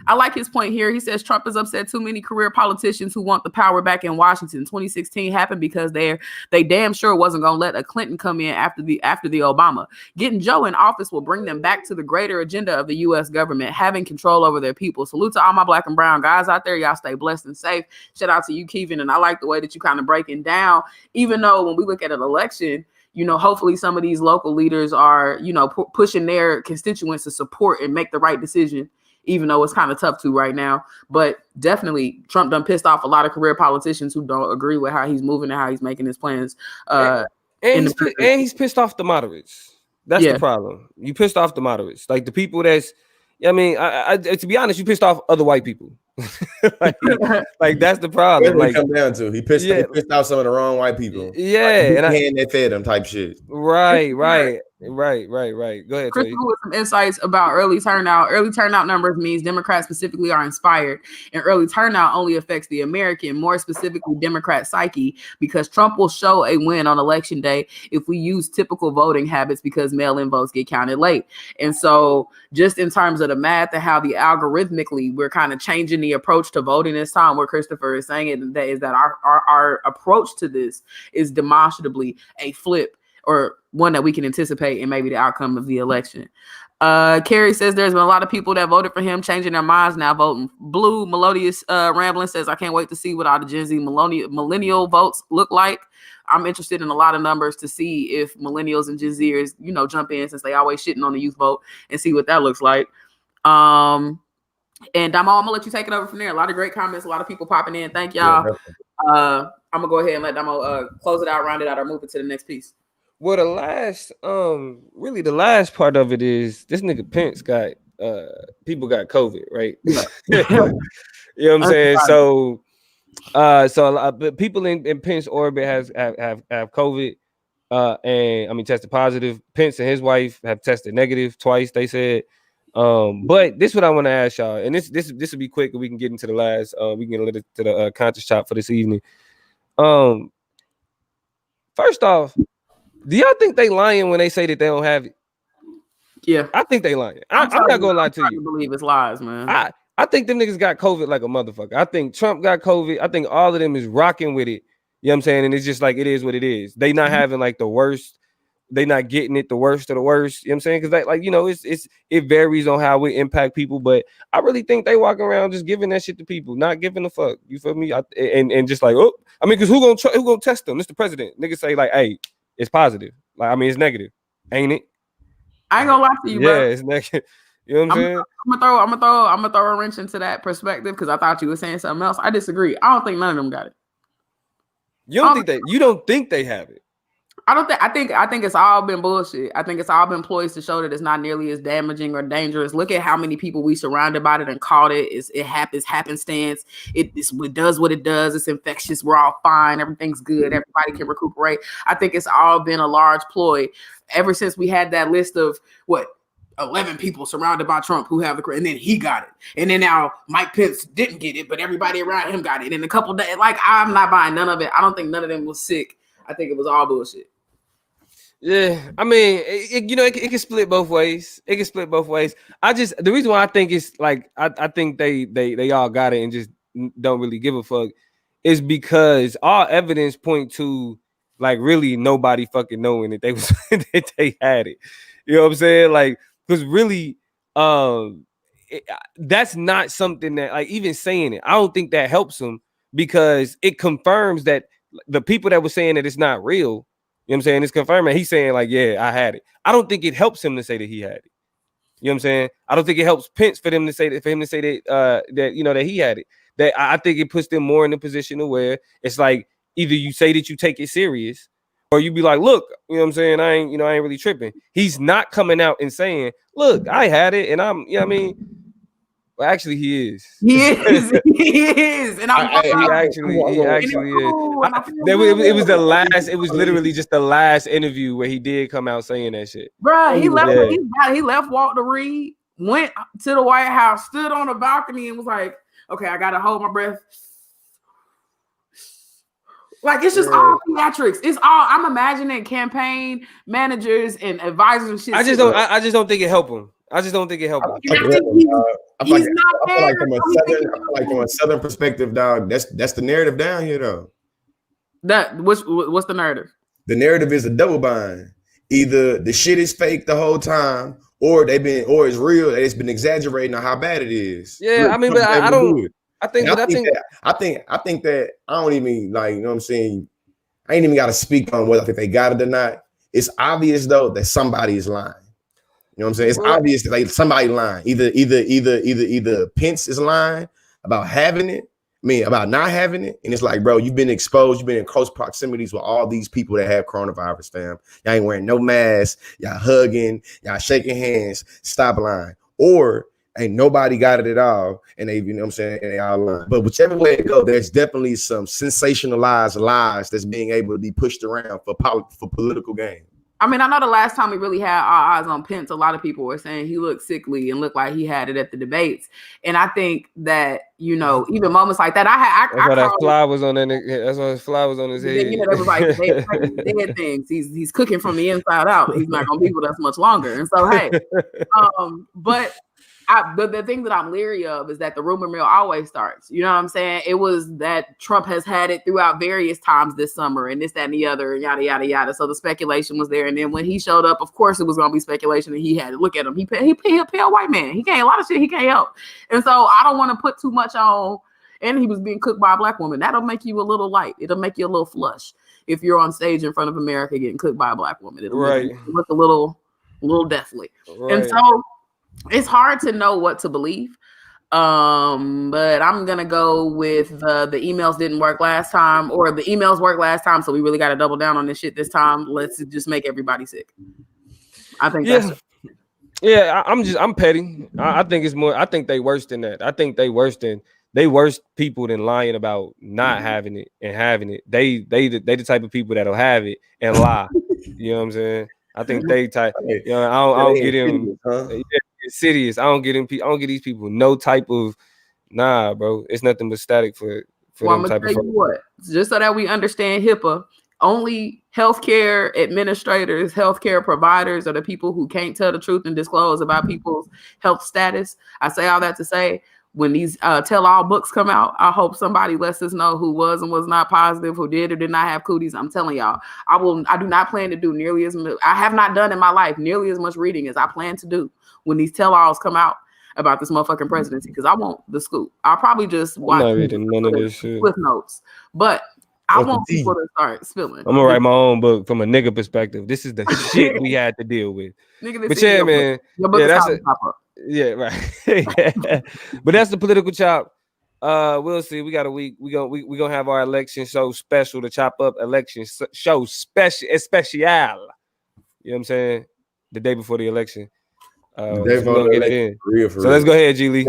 I like his point here. He says Trump has upset too many career politicians who want the power back in Washington. 2016 happened because they damn sure wasn't going to let a Clinton come in after the Obama. Getting Joe in office will bring them back to the greater agenda of the U.S. government, having control over their people. Salute to all my black and brown guys out there. Y'all stay blessed and safe. Shout out to you, Kevin. And I like the way that you kind of breaking down, even though when we look at an election, hopefully some of these local leaders are, pushing their constituents to support and make the right decision, even though it's kind of tough to right now. But definitely Trump done pissed off a lot of career politicians who don't agree with how he's moving and how he's making his plans. And he's pissed off the moderates. That's the problem. You pissed off the moderates. Like the people I to be honest, you pissed off other white people. like that's the problem. Like come down to he pissed off some of the wrong white people. Yeah, like, and they fed them type shit. Right. Go ahead. Crystal with some insights about early turnout. Early turnout numbers means Democrats specifically are inspired, and early turnout only affects the American, more specifically Democrat psyche, because Trump will show a win on election day if we use typical voting habits, because mail-in votes get counted late. And so just in terms of the math and how the algorithmically we're kind of changing the approach to voting this time, what Christopher is saying is that our approach to this is demonstrably a flip, or one that we can anticipate in maybe the outcome of the election. Carrie says there's been a lot of people that voted for him changing their minds now voting blue. Melodious Rambling says, I can't wait to see what all the Gen Z millennial votes look like. I'm interested in a lot of numbers to see if millennials and Gen Zers, jump in, since they always shitting on the youth vote, and see what that looks like. And Damo, I'm gonna let you take it over from there. A lot of great comments, a lot of people popping in. Thank y'all. I'm gonna go ahead and let Damo close it out, round it out, or move it to the next piece. Well, the last part of it is this nigga Pence got people got COVID, right? You know what I'm saying? So a lot, but people in Pence orbit have COVID, and tested positive. Pence and his wife have tested negative twice, they said. But this is what I want to ask y'all, and this will be quick, and we can get into the last. We can get a little to the conscious chop for this evening. First off, do y'all think they lying when they say that they don't have it? Yeah, I think they lying. I'm not gonna lie to you. I believe it's lies, man. I think them niggas got COVID like a motherfucker. I think Trump got COVID. I think all of them is rocking with it. You know what I'm saying? And it's just like, it is what it is. They not having like the worst. They not getting it the worst of the worst. You know what I'm saying? Because it varies on how it impact people. But I really think they walking around just giving that shit to people, not giving a fuck. You feel me? And just like, because who gonna test them? Mr. President. Niggas say like, hey, it's positive. Like, it's negative, ain't it? I ain't gonna lie to you, bro. Yeah, it's negative. You know what I'm saying? I'm gonna throw a wrench into that perspective, because I thought you were saying something else. I disagree. I don't think none of them got it. You don't think they have it? I think it's all been bullshit. I think it's all been ploys to show that it's not nearly as damaging or dangerous. Look at how many people we surrounded by it and caught it. It happens happenstance. It does what it does. It's infectious. We're all fine. Everything's good. Everybody can recuperate. I think it's all been a large ploy ever since we had that list of 11 people surrounded by Trump who have and then he got it. And then now Mike Pence didn't get it, but everybody around him got it. And a couple days, I'm not buying none of it. I don't think none of them was sick. I think it was all bullshit. Yeah, it can split both ways. It can split both ways. The reason why I think it's like I think they all got it and just don't really give a fuck is because all evidence point to like really nobody fucking knowing that that they had it. You know what I'm saying? Like, because really, that's not something that, like, even saying it, I don't think that helps them, because it confirms that the people that were saying that it's not real. You know what I'm saying? It's confirming. He's saying like, yeah, I had it. I don't think it helps him to say that he had it. You know what I'm saying? I don't think it helps Pence for him to say that that he had it. That I think it puts them more in a position to where it's like, either you say that you take it serious, or you be like, look, you know what I'm saying? I ain't really tripping. He's not coming out and saying, look, I had it, and I'm, you know what I mean? Well, actually, he is. He is. And he actually is. It was literally just the last interview where he did come out saying that shit. Bro, he left Walter Reed, went to the White House, stood on the balcony, and was like, okay, I gotta hold my breath. Like, it's just all theatrics. It's all, I'm imagining campaign managers and advisors and shit. I just don't think it helped him. I just don't think it helped him. I feel like from a Southern perspective, dog, that's the narrative down here, though. What's the narrative? The narrative is a double bind. Either the shit is fake the whole time, or it's real and it's been exaggerating on how bad it is. Yeah, I mean, but I don't. I think that I don't even, like, you know what I'm saying? I ain't even got to speak on whether I think they got it or not. It's obvious though that somebody is lying. You know what I'm saying? It's obvious that like somebody lying. Either Pence is lying about having it, about not having it. And it's like, bro, you've been exposed, you've been in close proximities with all these people that have coronavirus, fam. Y'all ain't wearing no mask, y'all hugging, y'all shaking hands, stop lying. Or ain't nobody got it at all, and they, you know what I'm saying, and they all lying. But whichever way it go, there's definitely some sensationalized lies that's being able to be pushed around for political gain. I mean, I know the last time we really had our eyes on Pence, a lot of people were saying he looked sickly and looked like he had it at the debates. And I think that, even moments like that, that's why that fly was on that. That's why his fly was on his head. That was like dead things. He's cooking from the inside out. He's not gonna be with us much longer. And so, hey, but the thing that I'm leery of is that the rumor mill always starts. You know what I'm saying? It was that Trump has had it throughout various times this summer and this, that, and the other, and yada, yada, yada. So the speculation was there. And then when he showed up, of course, it was going to be speculation, and he had to look at him. He a pale white man. He can't, a lot of shit he can't help. And so I don't want to put too much on. And he was being cooked by a black woman. That'll make you a little light. It'll make you a little flush if you're on stage in front of America getting cooked by a black woman. It'll look a little deathly. Right. And so it's hard to know what to believe. But I'm gonna go with the emails didn't work last time, or the emails worked last time, so we really got to double down on this shit this time. Let's just make everybody sick. I think I'm petty. I think it's more. I think they worse than that. I think they worse people than lying about not having it and having it. They the type of people that'll have it and lie. You know what I'm saying? I think they type. You know, I don't get them. It's serious. I don't get them. I don't get these people no type of bro. It's nothing but static for well, them I'm type gonna tell of. You what, just so that we understand HIPAA. Only healthcare administrators, healthcare providers are the people who can't tell the truth and disclose about people's health status. I say all that to say, when these tell-all books come out, I hope somebody lets us know who was and was not positive, who did or did not have cooties. I'm telling y'all, I do not plan to do nearly as much. I have not done in my life nearly as much reading as I plan to do when these tell-alls come out about this motherfucking presidency, because I want the scoop. I'll probably just watch none of this shit. Cliff notes, but I want people to start spilling. I'm gonna write my own book from a nigga perspective. This is the shit we had to deal with. But yeah, man. Yeah, right. But that's the political chop. We'll see. We got a week. We gonna have our election show special to chop up election show special. You know what I'm saying? The day before the election. So we're gonna get it in. So let's go ahead, G Lee.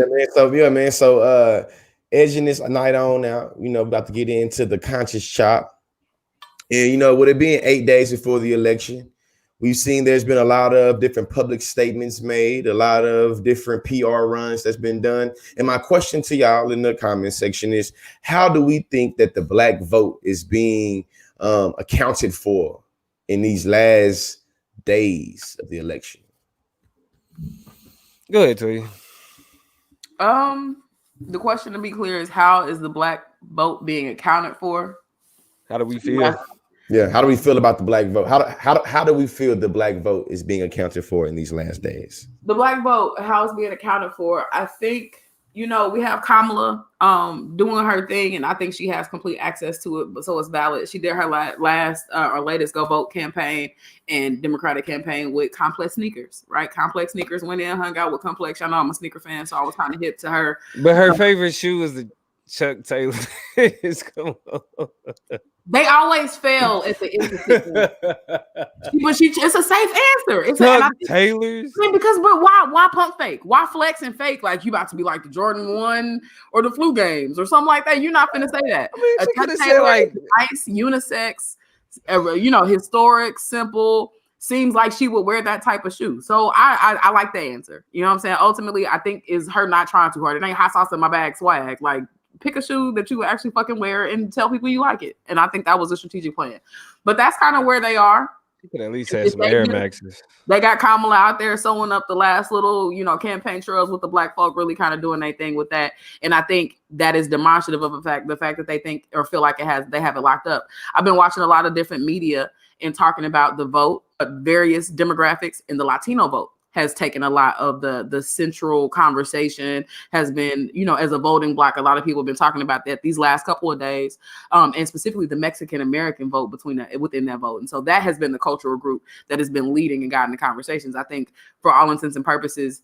Yeah, man. So edging this night on now, about to get into the conscious chop. And with it being 8 days before the election, we've seen there's been a lot of different public statements made, a lot of different PR runs that's been done. And my question to y'all in the comment section is, how do we think that the black vote is being accounted for in these last days of the election? Go ahead, Toy. The question, to be clear, is how is the black vote being accounted for? How do we feel? Yeah, how do we feel about the black vote? How do we feel the black vote is being accounted for in these last days? The black vote, how it's being accounted for, I think, we have Kamala doing her thing, and I think she has complete access to it, but so it's valid. She did her latest Go Vote campaign and Democratic campaign with Complex Sneakers, right? Complex Sneakers went in, hung out with Complex. Y'all know I'm a sneaker fan, so I was kind of hip to her. But her favorite shoe is the Chuck Taylor. They always fail at the end. But it's a safe answer. It's Taylor's. But why pump fake? Why flex and fake like you about to be like the Jordan 1 or the flu games or something like that? You're not finna say that. I mean, she could have said like nice, unisex, historic, simple. Seems like she would wear that type of shoe. So I like the answer. You know what I'm saying? Ultimately, I think is her not trying too hard. It ain't hot sauce in my bag swag. Like, pick a shoe that you actually fucking wear and tell people you like it. And I think that was a strategic plan. But that's kind of where they are. You could at least have some Air Maxes. They got Kamala out there sewing up the last little, campaign trails with the black folk, really kind of doing their thing with that. And I think that is demonstrative of the fact that they think or feel like they have it locked up. I've been watching a lot of different media and talking about the vote, various demographics, and the Latino vote has taken a lot of the central conversation, has been, as a voting bloc, a lot of people have been talking about that these last couple of days, and specifically the Mexican-American vote within that vote. And so that has been the cultural group that has been leading and guiding the conversations. I think for all intents and purposes,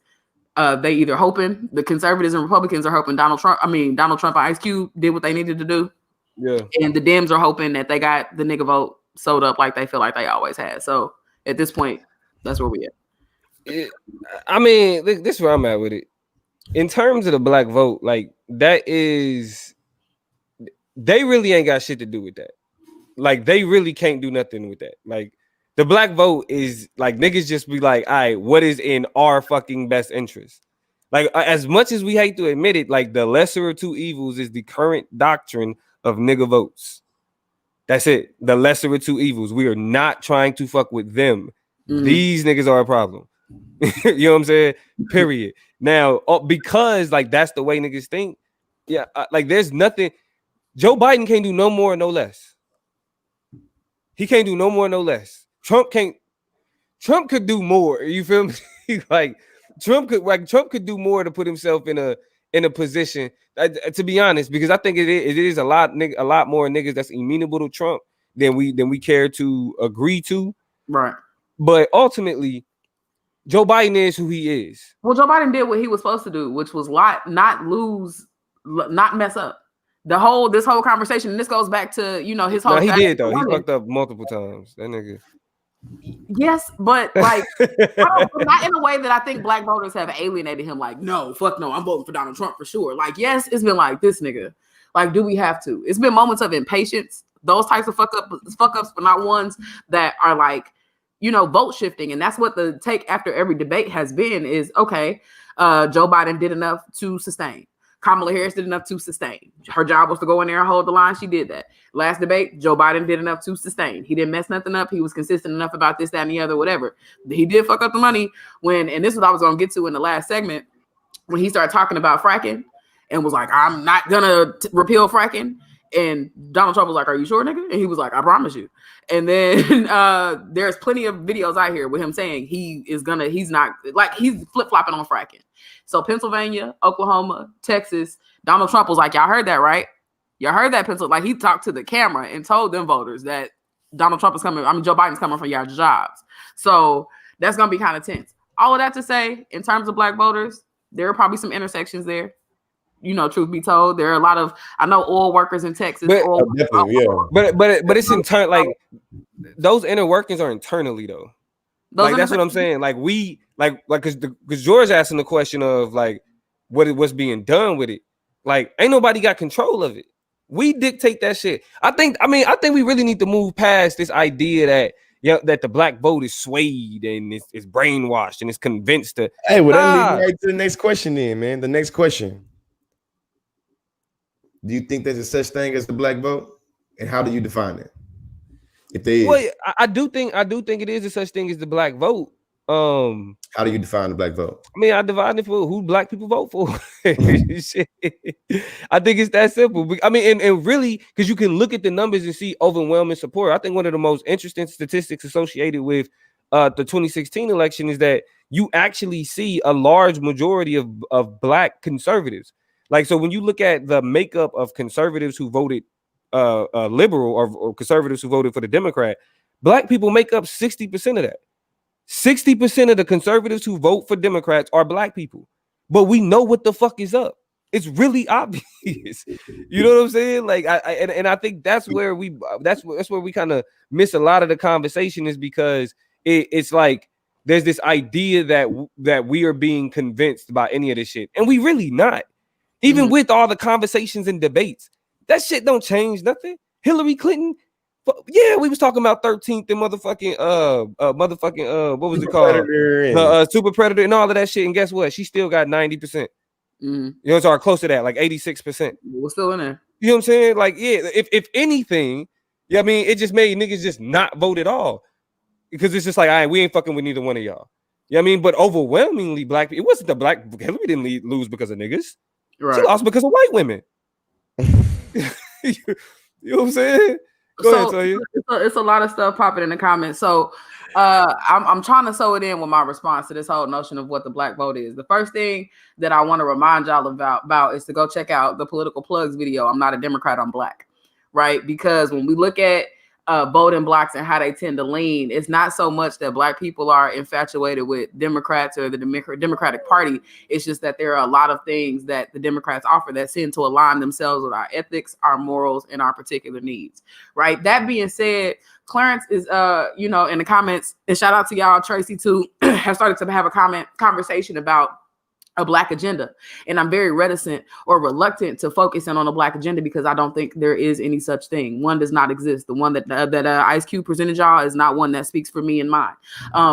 they either hoping, the conservatives and Republicans are hoping Donald Trump and Ice Cube did what they needed to do. Yeah. And the Dems are hoping that they got the nigga vote sewed up like they feel like they always had. So at this point, that's where we at. This is where I'm at with it. In terms of the black vote, like they really ain't got shit to do with that. Like they really can't do nothing with that. Like the black vote is like niggas just be like, all right, what is in our fucking best interest? Like as much as we hate to admit it, like the lesser of two evils is the current doctrine of nigga votes. That's it. The lesser of two evils. We are not trying to fuck with them. Mm-hmm. These niggas are a problem. You know what I'm saying? Period. Now, because like that's the way niggas think. Yeah, like there's nothing. Joe Biden can't do no more, no less. He can't do no more, no less. Trump could do more. You feel me? Like Trump could do more to put himself in a position. To be honest, because I think it is a lot more niggas that's amenable to Trump than we care to agree to. Right. But ultimately, Joe Biden is who he is. Well, Joe Biden did what he was supposed to do, which was not lose, not mess up. This whole conversation, and this goes back to, you know, his whole. No, he did though. He fucked up multiple times. That nigga. Yes, but like not in a way that I think black voters have alienated him. Like, no, fuck no, I'm voting for Donald Trump for sure. Like, yes, it's been like this nigga. Like, do we have to? It's been moments of impatience. Those types of fuck ups, but not ones that are like, you know, vote shifting. And that's what the take after every debate has been is, okay, Joe Biden did enough to sustain. Kamala Harris did enough to sustain. Her job was to go in there and hold the line. She did that. Last debate, Joe Biden did enough to sustain. He didn't mess nothing up. He was consistent enough about this, that, and the other, whatever. He did fuck up the money and this is what I was going to get to in the last segment, when he started talking about fracking and was like, I'm not going to repeal fracking. And Donald Trump was like, are you sure, nigga? And he was like, I promise you. And then there's plenty of videos out here with him saying he's flip-flopping on fracking. So Pennsylvania, Oklahoma, Texas, Donald Trump was like, y'all heard that, right? Y'all heard that, Like, he talked to the camera and told them voters that Joe Biden's coming for y'all jobs. So that's going to be kind of tense. All of that to say, in terms of black voters, there are probably some intersections there. You know, truth be told, there are a lot of, I know, oil workers in Texas. But it's internal. Like those inner workings are internally though. Like that's what I'm saying. Like because George asking the question of like what's being done with it. Like ain't nobody got control of it. We dictate that shit. I think we really need to move past this idea that that the black vote is swayed and it's brainwashed and it's convinced to. Hey, well, that leads me right to the next question then, man. The next question. Do you think there's a such thing as the black vote? And how do you define it? If they well, I do think it is a such thing as the black vote. How do you define the black vote? I mean, I divide it for who black people vote for. I think it's that simple. I mean, and really, because you can look at the numbers and see overwhelming support. I think one of the most interesting statistics associated with the 2016 election is that you actually see a large majority of black conservatives. Like, so when you look at the makeup of conservatives who voted liberal or conservatives who voted for the Democrat, black people make up 60% of that. 60% of the conservatives who vote for Democrats are black people. But we know what the fuck is up. It's really obvious. You know what I'm saying? Like, I think that's where we kind of miss a lot of the conversation, is because it's like there's this idea that we are being convinced by any of this shit, and we really not. Even with all the conversations and debates, that shit don't change nothing. Hillary Clinton, yeah, we was talking about 13th and motherfucking what was it called? Super Predator and all of that shit. And guess what? She still got 90%. You know, it's close to that, like 86%. We're still in there. You know what I'm saying? Like, yeah, if anything, yeah, I mean, it just made niggas just not vote at all. Because it's just like, all right, we ain't fucking with neither one of y'all. You know what I mean? But overwhelmingly black people, it wasn't the black Hillary didn't lose because of niggas. Right. She lost because of white women. You know what I'm saying? Go ahead, tell you. It's a lot of stuff popping in the comments. So I'm trying to sew it in with my response to this whole notion of what the black vote is. The first thing that I want to remind y'all about is to go check out the Political Plugs video. I'm not a Democrat, I'm black, right? Because when we look at voting blacks and how they tend to lean, it's not so much that black people are infatuated with Democrats or the Democratic Party. It's just that there are a lot of things that the Democrats offer that seem to align themselves with our ethics, our morals, and our particular needs, right? That being said, Clarence is, in the comments, and shout out to y'all, Tracy too, have started to have a conversation about a black agenda. And I'm very reticent or reluctant to focus in on a black agenda because I don't think there is any such thing. One does not exist. The one that Ice Cube presented y'all is not one that speaks for me and mine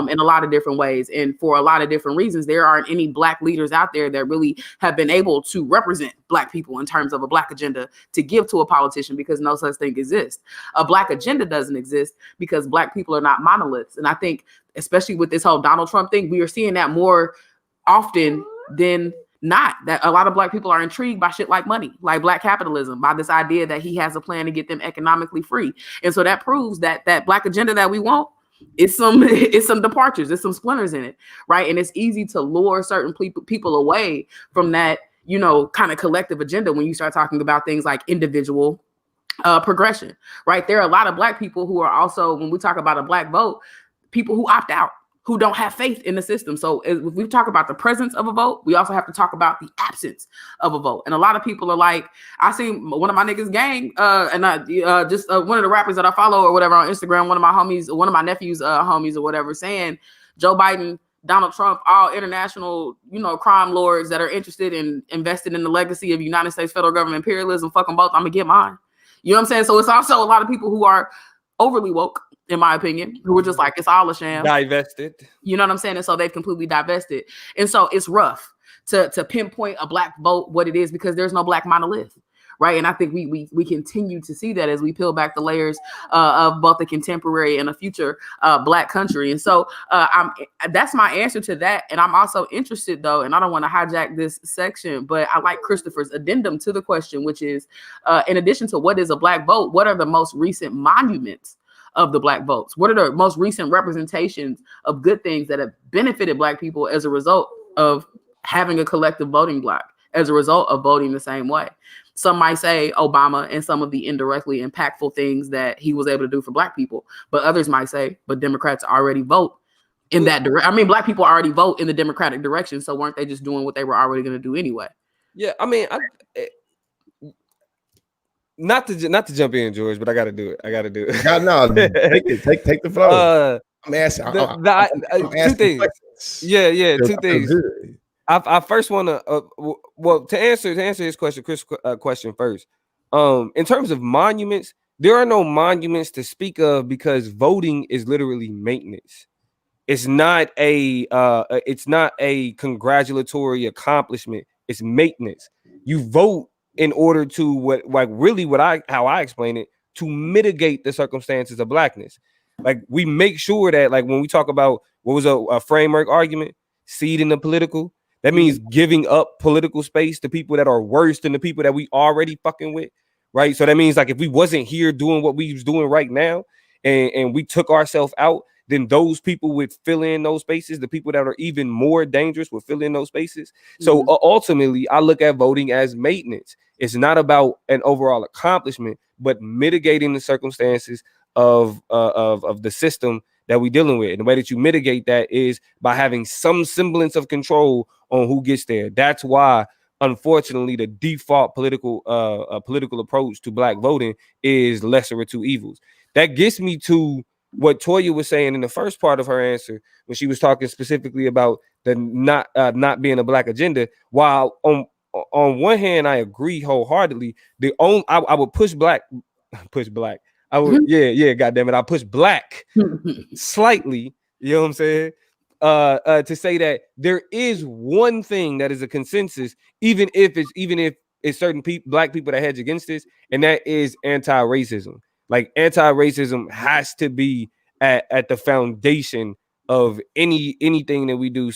in a lot of different ways. And for a lot of different reasons, there aren't any black leaders out there that really have been able to represent black people in terms of a black agenda to give to a politician because no such thing exists. A black agenda doesn't exist because black people are not monoliths. And I think, especially with this whole Donald Trump thing, we are seeing that more often than not, that a lot of black people are intrigued by shit like money, like black capitalism, by this idea that he has a plan to get them economically free. And so that proves that that black agenda that we want, it's some departures, there's some splinters in it, right? And it's easy to lure certain people away from that, you know, kind of collective agenda when you start talking about things like individual progression, right? There are a lot of black people who are also, when we talk about a black vote, people who opt out, who don't have faith in the system. So if we talk about the presence of a vote, we also have to talk about the absence of a vote. And a lot of people are like, I seen one of my niggas gang, and just one of the rappers that I follow or whatever on Instagram, one of my homies, one of my nephews' homies or whatever, saying Joe Biden, Donald Trump, all international, you know, crime lords that are interested in invested in the legacy of United States federal government imperialism, fuck them both, I'm gonna get mine. You know what I'm saying? So it's also a lot of people who are overly woke, in my opinion, who were just like, it's all a sham. Divested. You know what I'm saying? And so they've completely divested. And so it's rough to pinpoint a black vote, what it is, because there's no black monolith, right? And I think we continue to see that as we peel back the layers of both the contemporary and a future black country. And so that's my answer to that. And I'm also interested, though, and I don't want to hijack this section, but I like Christopher's addendum to the question, which is, in addition to what is a black vote, what are the most recent monuments of the black votes? What are the most recent representations of good things that have benefited black people as a result of having a collective voting bloc, as a result of voting the same way? Some might say Obama and some of the indirectly impactful things that he was able to do for black people, but others might say, but Democrats already vote in that direction. I mean, black people already vote in the Democratic direction, so weren't they just doing what they were already going to do anyway? Yeah, I mean, not to jump in, George, but I got to do it. No, take the flow. I'm asking. Two things. Yeah, two things. I first want to to answer his question, Chris' question first. In terms of monuments, there are no monuments to speak of because voting is literally maintenance. It's not a congratulatory accomplishment. It's maintenance. You vote in order to how I explain it, to mitigate the circumstances of blackness. Like, we make sure that, like, when we talk about what was a framework argument, ceding the political, that means giving up political space to people that are worse than the people that we already fucking with, right? So that means, like, if we wasn't here doing what we was doing right now and we took ourselves out, then those people would fill in those spaces. The people that are even more dangerous would fill in those spaces. So ultimately, I look at voting as maintenance. It's not about an overall accomplishment, but mitigating the circumstances of the system that we're dealing with. And the way that you mitigate that is by having some semblance of control on who gets there. That's why, unfortunately, the default political approach to black voting is lesser of two evils. That gets me to what Toya was saying in the first part of her answer when she was talking specifically about the not being a black agenda. While on one hand, I agree wholeheartedly. I would push black. I would, goddamn it, I push black slightly. You know what I'm saying? To say that there is one thing that is a consensus, even if it's certain black people that hedge against this, and that is anti-racism. Like, anti-racism has to be at the foundation of anything that we do.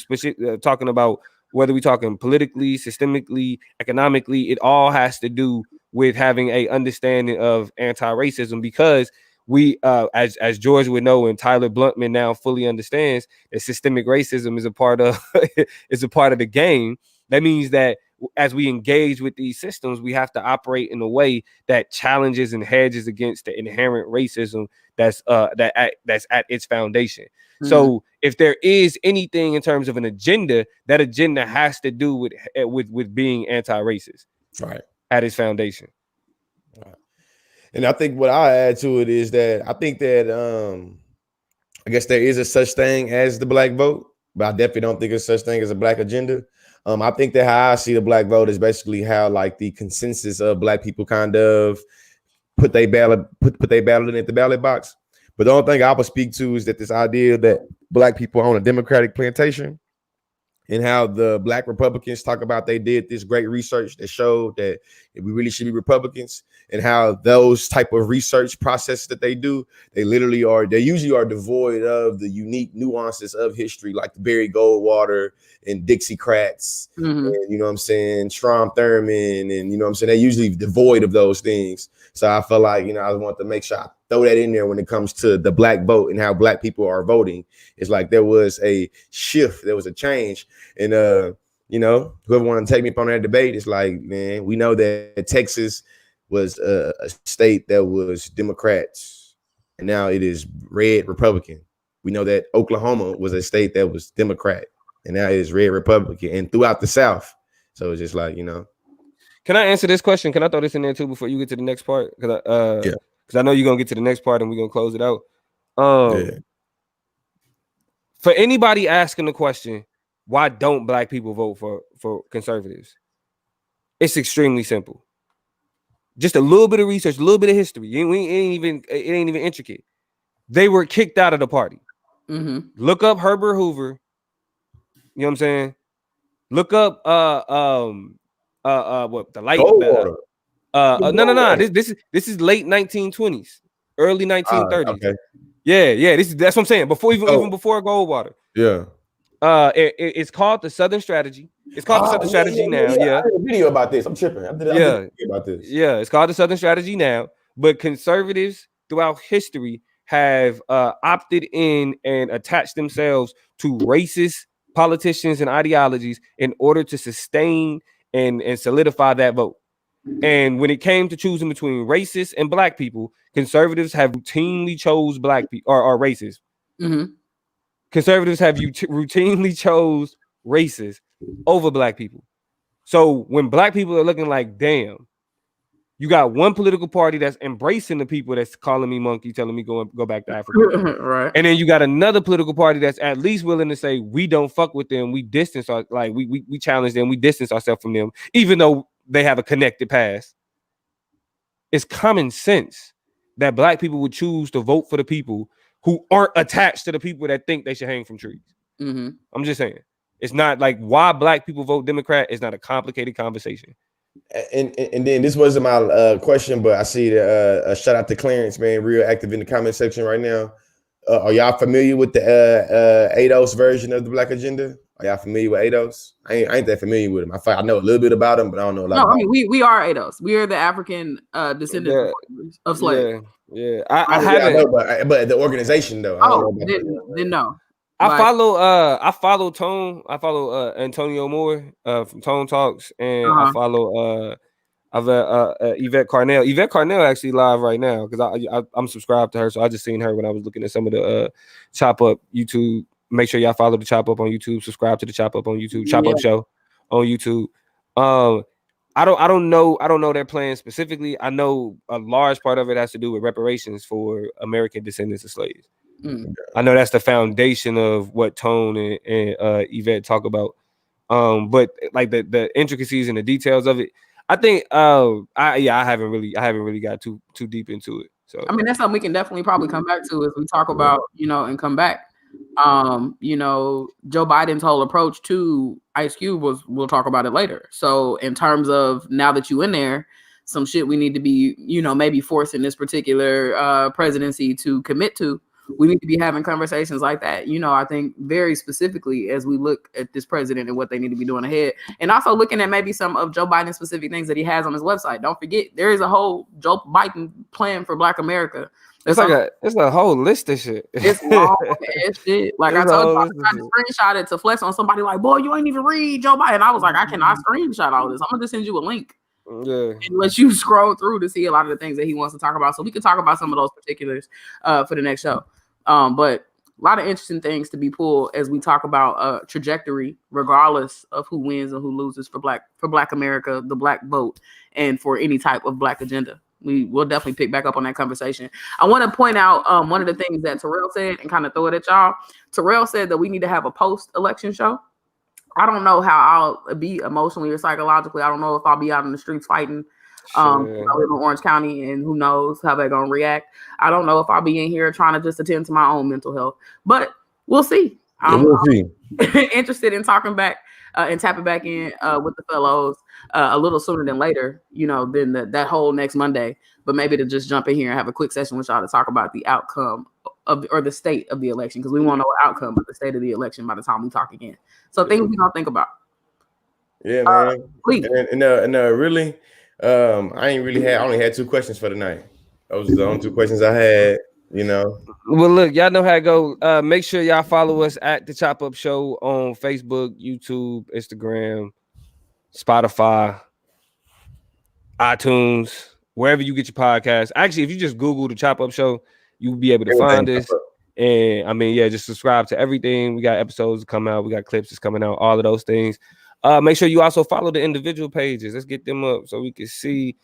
Talking about whether we're talking politically, systemically, economically, it all has to do with having a understanding of anti-racism, because we, as George would know, and Tyler Bluntman now fully understands, that systemic racism is a part of the game. That means that as we engage with these systems, we have to operate in a way that challenges and hedges against the inherent racism that's at its foundation. Mm-hmm. So if there is anything in terms of an agenda, that agenda has to do with being anti-racist, right, at its foundation. Right. And I think what I add to it is that I think that I guess there is a such thing as the black vote, but I definitely don't think there's such thing as a black agenda. I think that how I see the black vote is basically how like the consensus of black people kind of put their ballot in at the ballot box. But the only thing I would speak to is that this idea that black people own a Democratic plantation, and how the black Republicans talk about they did this great research that showed that we really should be Republicans, and how those type of research processes that they do, they usually are devoid of the unique nuances of history, like the Barry Goldwater and Dixiecrats, and you know what I'm saying, Strom Thurmond, and you know what I'm saying, they're usually devoid of those things. So I feel like, you know, I want to make sure I throw that in there when it comes to the black vote and how black people are voting. It's like there was a shift, there was a change. And you know, whoever want to take me up on that debate, it's like, man, we know that Texas was a state that was Democrats, and now it is red Republican. We know that Oklahoma was a state that was Democrat, and now it is red Republican, and throughout the South. So it's just like, you know. Can I answer this question? Can I throw this in there too before you get to the next part? Because I know you're gonna get to the next part and we're gonna close it out. For anybody asking the question, why don't black people vote for conservatives? It's extremely simple. Just a little bit of research, a little bit of history. It ain't even intricate. They were kicked out of the party. Look up Herbert Hoover. You know what I'm saying? Look up what the light no. This is late 1920s, early 1930s. Okay. Yeah, that's what I'm saying. Even before Goldwater. Yeah. It's called the Southern Strategy. It's called the Southern Strategy now. Yeah. I did a video about this. I'm tripping. I did a video about this. Yeah, it's called the Southern Strategy now. But conservatives throughout history have opted in and attached themselves to racist politicians and ideologies in order to sustain and solidify that vote. And when it came to choosing between racists and black people, conservatives have routinely chose black people or racists. Conservatives have routinely chose racists over black people. So when black people are looking like, damn, you got one political party that's embracing the people that's calling me monkey, telling me go back to Africa. Right. And then you got another political party that's at least willing to say we don't fuck with them. We distance we challenge them. We distance ourselves from them, even though they have a connected past. It's common sense that black people would choose to vote for the people who aren't attached to the people that think they should hang from trees. I'm just saying. It's not like why black people vote Democrat. It's not a complicated conversation. And then this wasn't my question, but I see a shout out to Clarence, man, real active in the comment section right now. Are y'all familiar with the ADOS version of the Black Agenda? Are y'all familiar with ADOS? I ain't that familiar with him. I know a little bit about him, but I don't know a lot. No, I mean we are ADOS. We are the African descendants of slaves. Yeah. I haven't. But the organization though. Didn't know. I follow Tone. I follow Antonio Moore from Tone Talks, and I follow Yvette Carnell. Yvette Carnell actually live right now because I'm subscribed to her, so I just seen her when I was looking at some of the Chop Up YouTube. Make sure y'all follow the Chop Up on YouTube. Subscribe to the Chop Up on YouTube. Chop Up Show on YouTube. I don't know their plan specifically. I know a large part of it has to do with reparations for American descendants of slaves. I know that's the foundation of what Tone and Yvette talk about. But like the intricacies and the details of it, I think I haven't really got too deep into it. So I mean that's something we can definitely probably come back to as we talk about, and come back. Joe Biden's whole approach to Ice Cube we'll talk about it later. So in terms of now that you in there, some shit we need to be, maybe forcing this particular presidency to commit to. We need to be having conversations like that. I think very specifically as we look at this president and what they need to be doing ahead. And also looking at maybe some of Joe Biden's specific things that he has on his website. Don't forget, there is a whole Joe Biden plan for Black America. It's a whole list of shit. It's long ass shit. Like I told you, I tried to screenshot it to flex on somebody like, boy, you ain't even read Joe Biden. I was like, I cannot screenshot all this. I'm going to send you a link. And let you scroll through to see a lot of the things that he wants to talk about. So we can talk about some of those particulars for the next show. But a lot of interesting things to be pulled as we talk about trajectory, regardless of who wins and who loses for Black America, the Black vote, and for any type of Black agenda. We will definitely pick back up on that conversation. I want to point out one of the things that Terrell said and kind of throw it at y'all. Terrell said that we need to have a post-election show. I don't know how I'll be emotionally or psychologically. I don't know if I'll be out in the streets fighting. I live in Orange County, and who knows how they're gonna react. I don't know if I'll be in here trying to just attend to my own mental health, but we'll see. We'll see. Interested in talking back and tapping back in with the fellows a little sooner than later, than that whole next Monday. But maybe to just jump in here and have a quick session with y'all to talk about the outcome or the state of the election, because we won't know what outcome, but the state of the election by the time we talk again. So things we don't think about. Yeah, man. Please. And really, I only had 2 questions for tonight. Those are the only 2 questions I had. Well, look, y'all know how it go. Make sure y'all follow us at the Chop Up Show on Facebook, YouTube, Instagram, Spotify, iTunes, wherever you get your podcast. Actually, if you just Google the Chop Up Show, you'll be able to find us. And I mean, just subscribe to everything. We got episodes coming out. We got clips that's coming out. All of those things. Make sure you also follow the individual pages. Let's get them up so we can see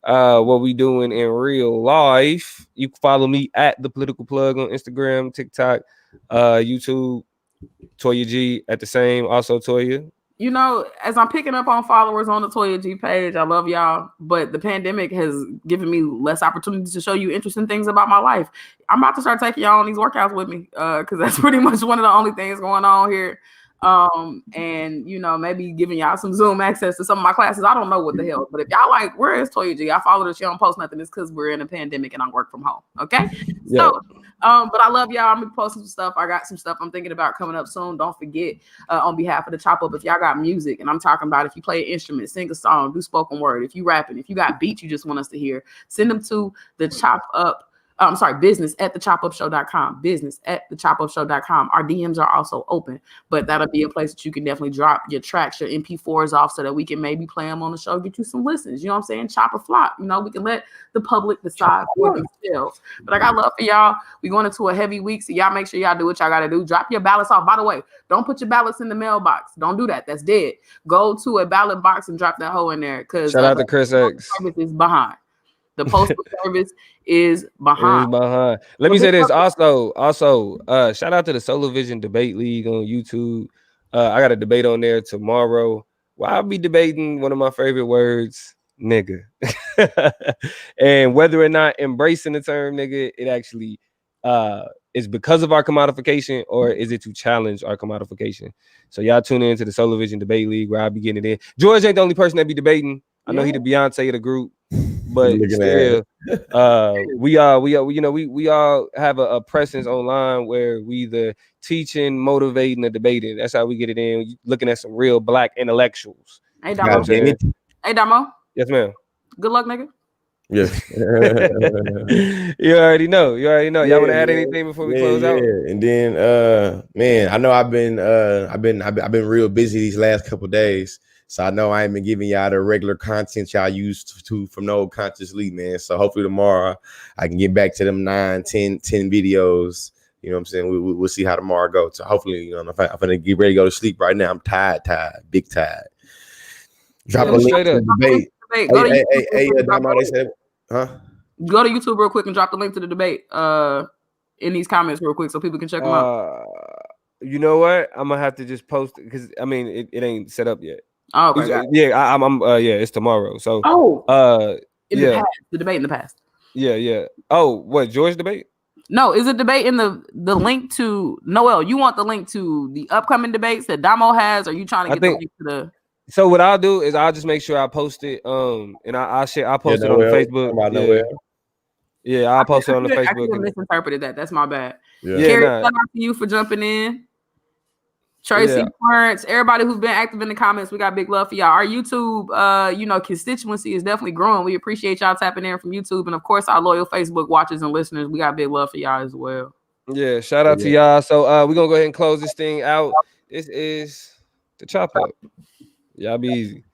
what we doing in real life. You can follow me at The Political Plug on Instagram, TikTok, YouTube, Toya G at the same. Also, Toya. As I'm picking up on followers on the Toya G page, I love y'all, but the pandemic has given me less opportunities to show you interesting things about my life. I'm about to start taking y'all on these workouts with me because that's pretty much one of the only things going on here. And maybe giving y'all some Zoom access to some of my classes. I don't know what the hell, but if y'all like, where is Toya G? I follow her. She don't post nothing. It's because we're in a pandemic and I work from home. Okay. Yeah. So, but I love y'all. I'm gonna post some stuff. I got some stuff I'm thinking about coming up soon. Don't forget, on behalf of the Chop Up, if y'all got music, and I'm talking about if you play an instrument, sing a song, do spoken word, if you rapping, if you got beats you just want us to hear, send them to the Chop Up. Business at thechopupshow.com. Business at thechopupshow.com. Our DMs are also open, but that'll be a place that you can definitely drop your tracks, your MP4s off so that we can maybe play them on the show, get you some listens. You know what I'm saying? Chop or flop. We can let the public decide for themselves. But I got love for y'all. We're going into a heavy week, so y'all make sure y'all do what y'all got to do. Drop your ballots off. By the way, don't put your ballots in the mailbox. Don't do that. That's dead. Go to a ballot box and drop that hoe in there. Because shout out to Chris X. Is behind. The postal service is behind. Let me say this also. Shout out to the Solar Vision Debate League on YouTube. I got a debate on there tomorrow. Well, I'll be debating one of my favorite words, nigga. And whether or not embracing the term nigga, it actually is because of our commodification, or is it to challenge our commodification? So y'all tune in to the Solar Vision Debate League where I'll be getting it in. George ain't the only person that be debating. I know he the Beyonce of the group. But still, we all have a presence online where we either teaching, motivating, or debating. That's how we get it in. Looking at some real Black intellectuals. Hey, Damo. Hey, Damo. Yes, ma'am. Good luck, nigga. Yeah. You already know. Y'all want to add anything before we close out? And then, man, I know I've been real busy these last couple of days. So I know I ain't been giving y'all the regular content y'all used to from the old Consciously, man. So hopefully tomorrow I can get back to them 9, 10 videos. You know what I'm saying? We'll see how tomorrow goes. So hopefully, I'm gonna get ready to go to sleep right now. I'm tired, big tired. Drop a link to the debate. Hey, Damo, they said, huh? Go to YouTube real quick and drop the link to the debate in these comments real quick so people can check them out. You know what? I'm gonna have to just post it because I mean it ain't set up yet. Oh, okay. It's tomorrow. So the debate in the past. Yeah. Oh, what, George debate? No, is it debate in the link to Noel? You want the link to the upcoming debates that Damo has, or are you trying to get the link to the? So what I'll do is I'll just make sure I post it. And I'll post it on the Facebook. Yeah, I'll post it on the Facebook. I misinterpreted that. That's my bad. Yeah. Carrie, shout out to you for jumping in. Tracy, Lawrence, everybody who's been active in the comments, we got big love for y'all. Our YouTube, constituency is definitely growing. We appreciate y'all tapping in from YouTube, and of course, our loyal Facebook watchers and listeners. We got big love for y'all as well. Yeah, shout out to y'all. So we're gonna go ahead and close this thing out. This is the Chop Up. Y'all be easy.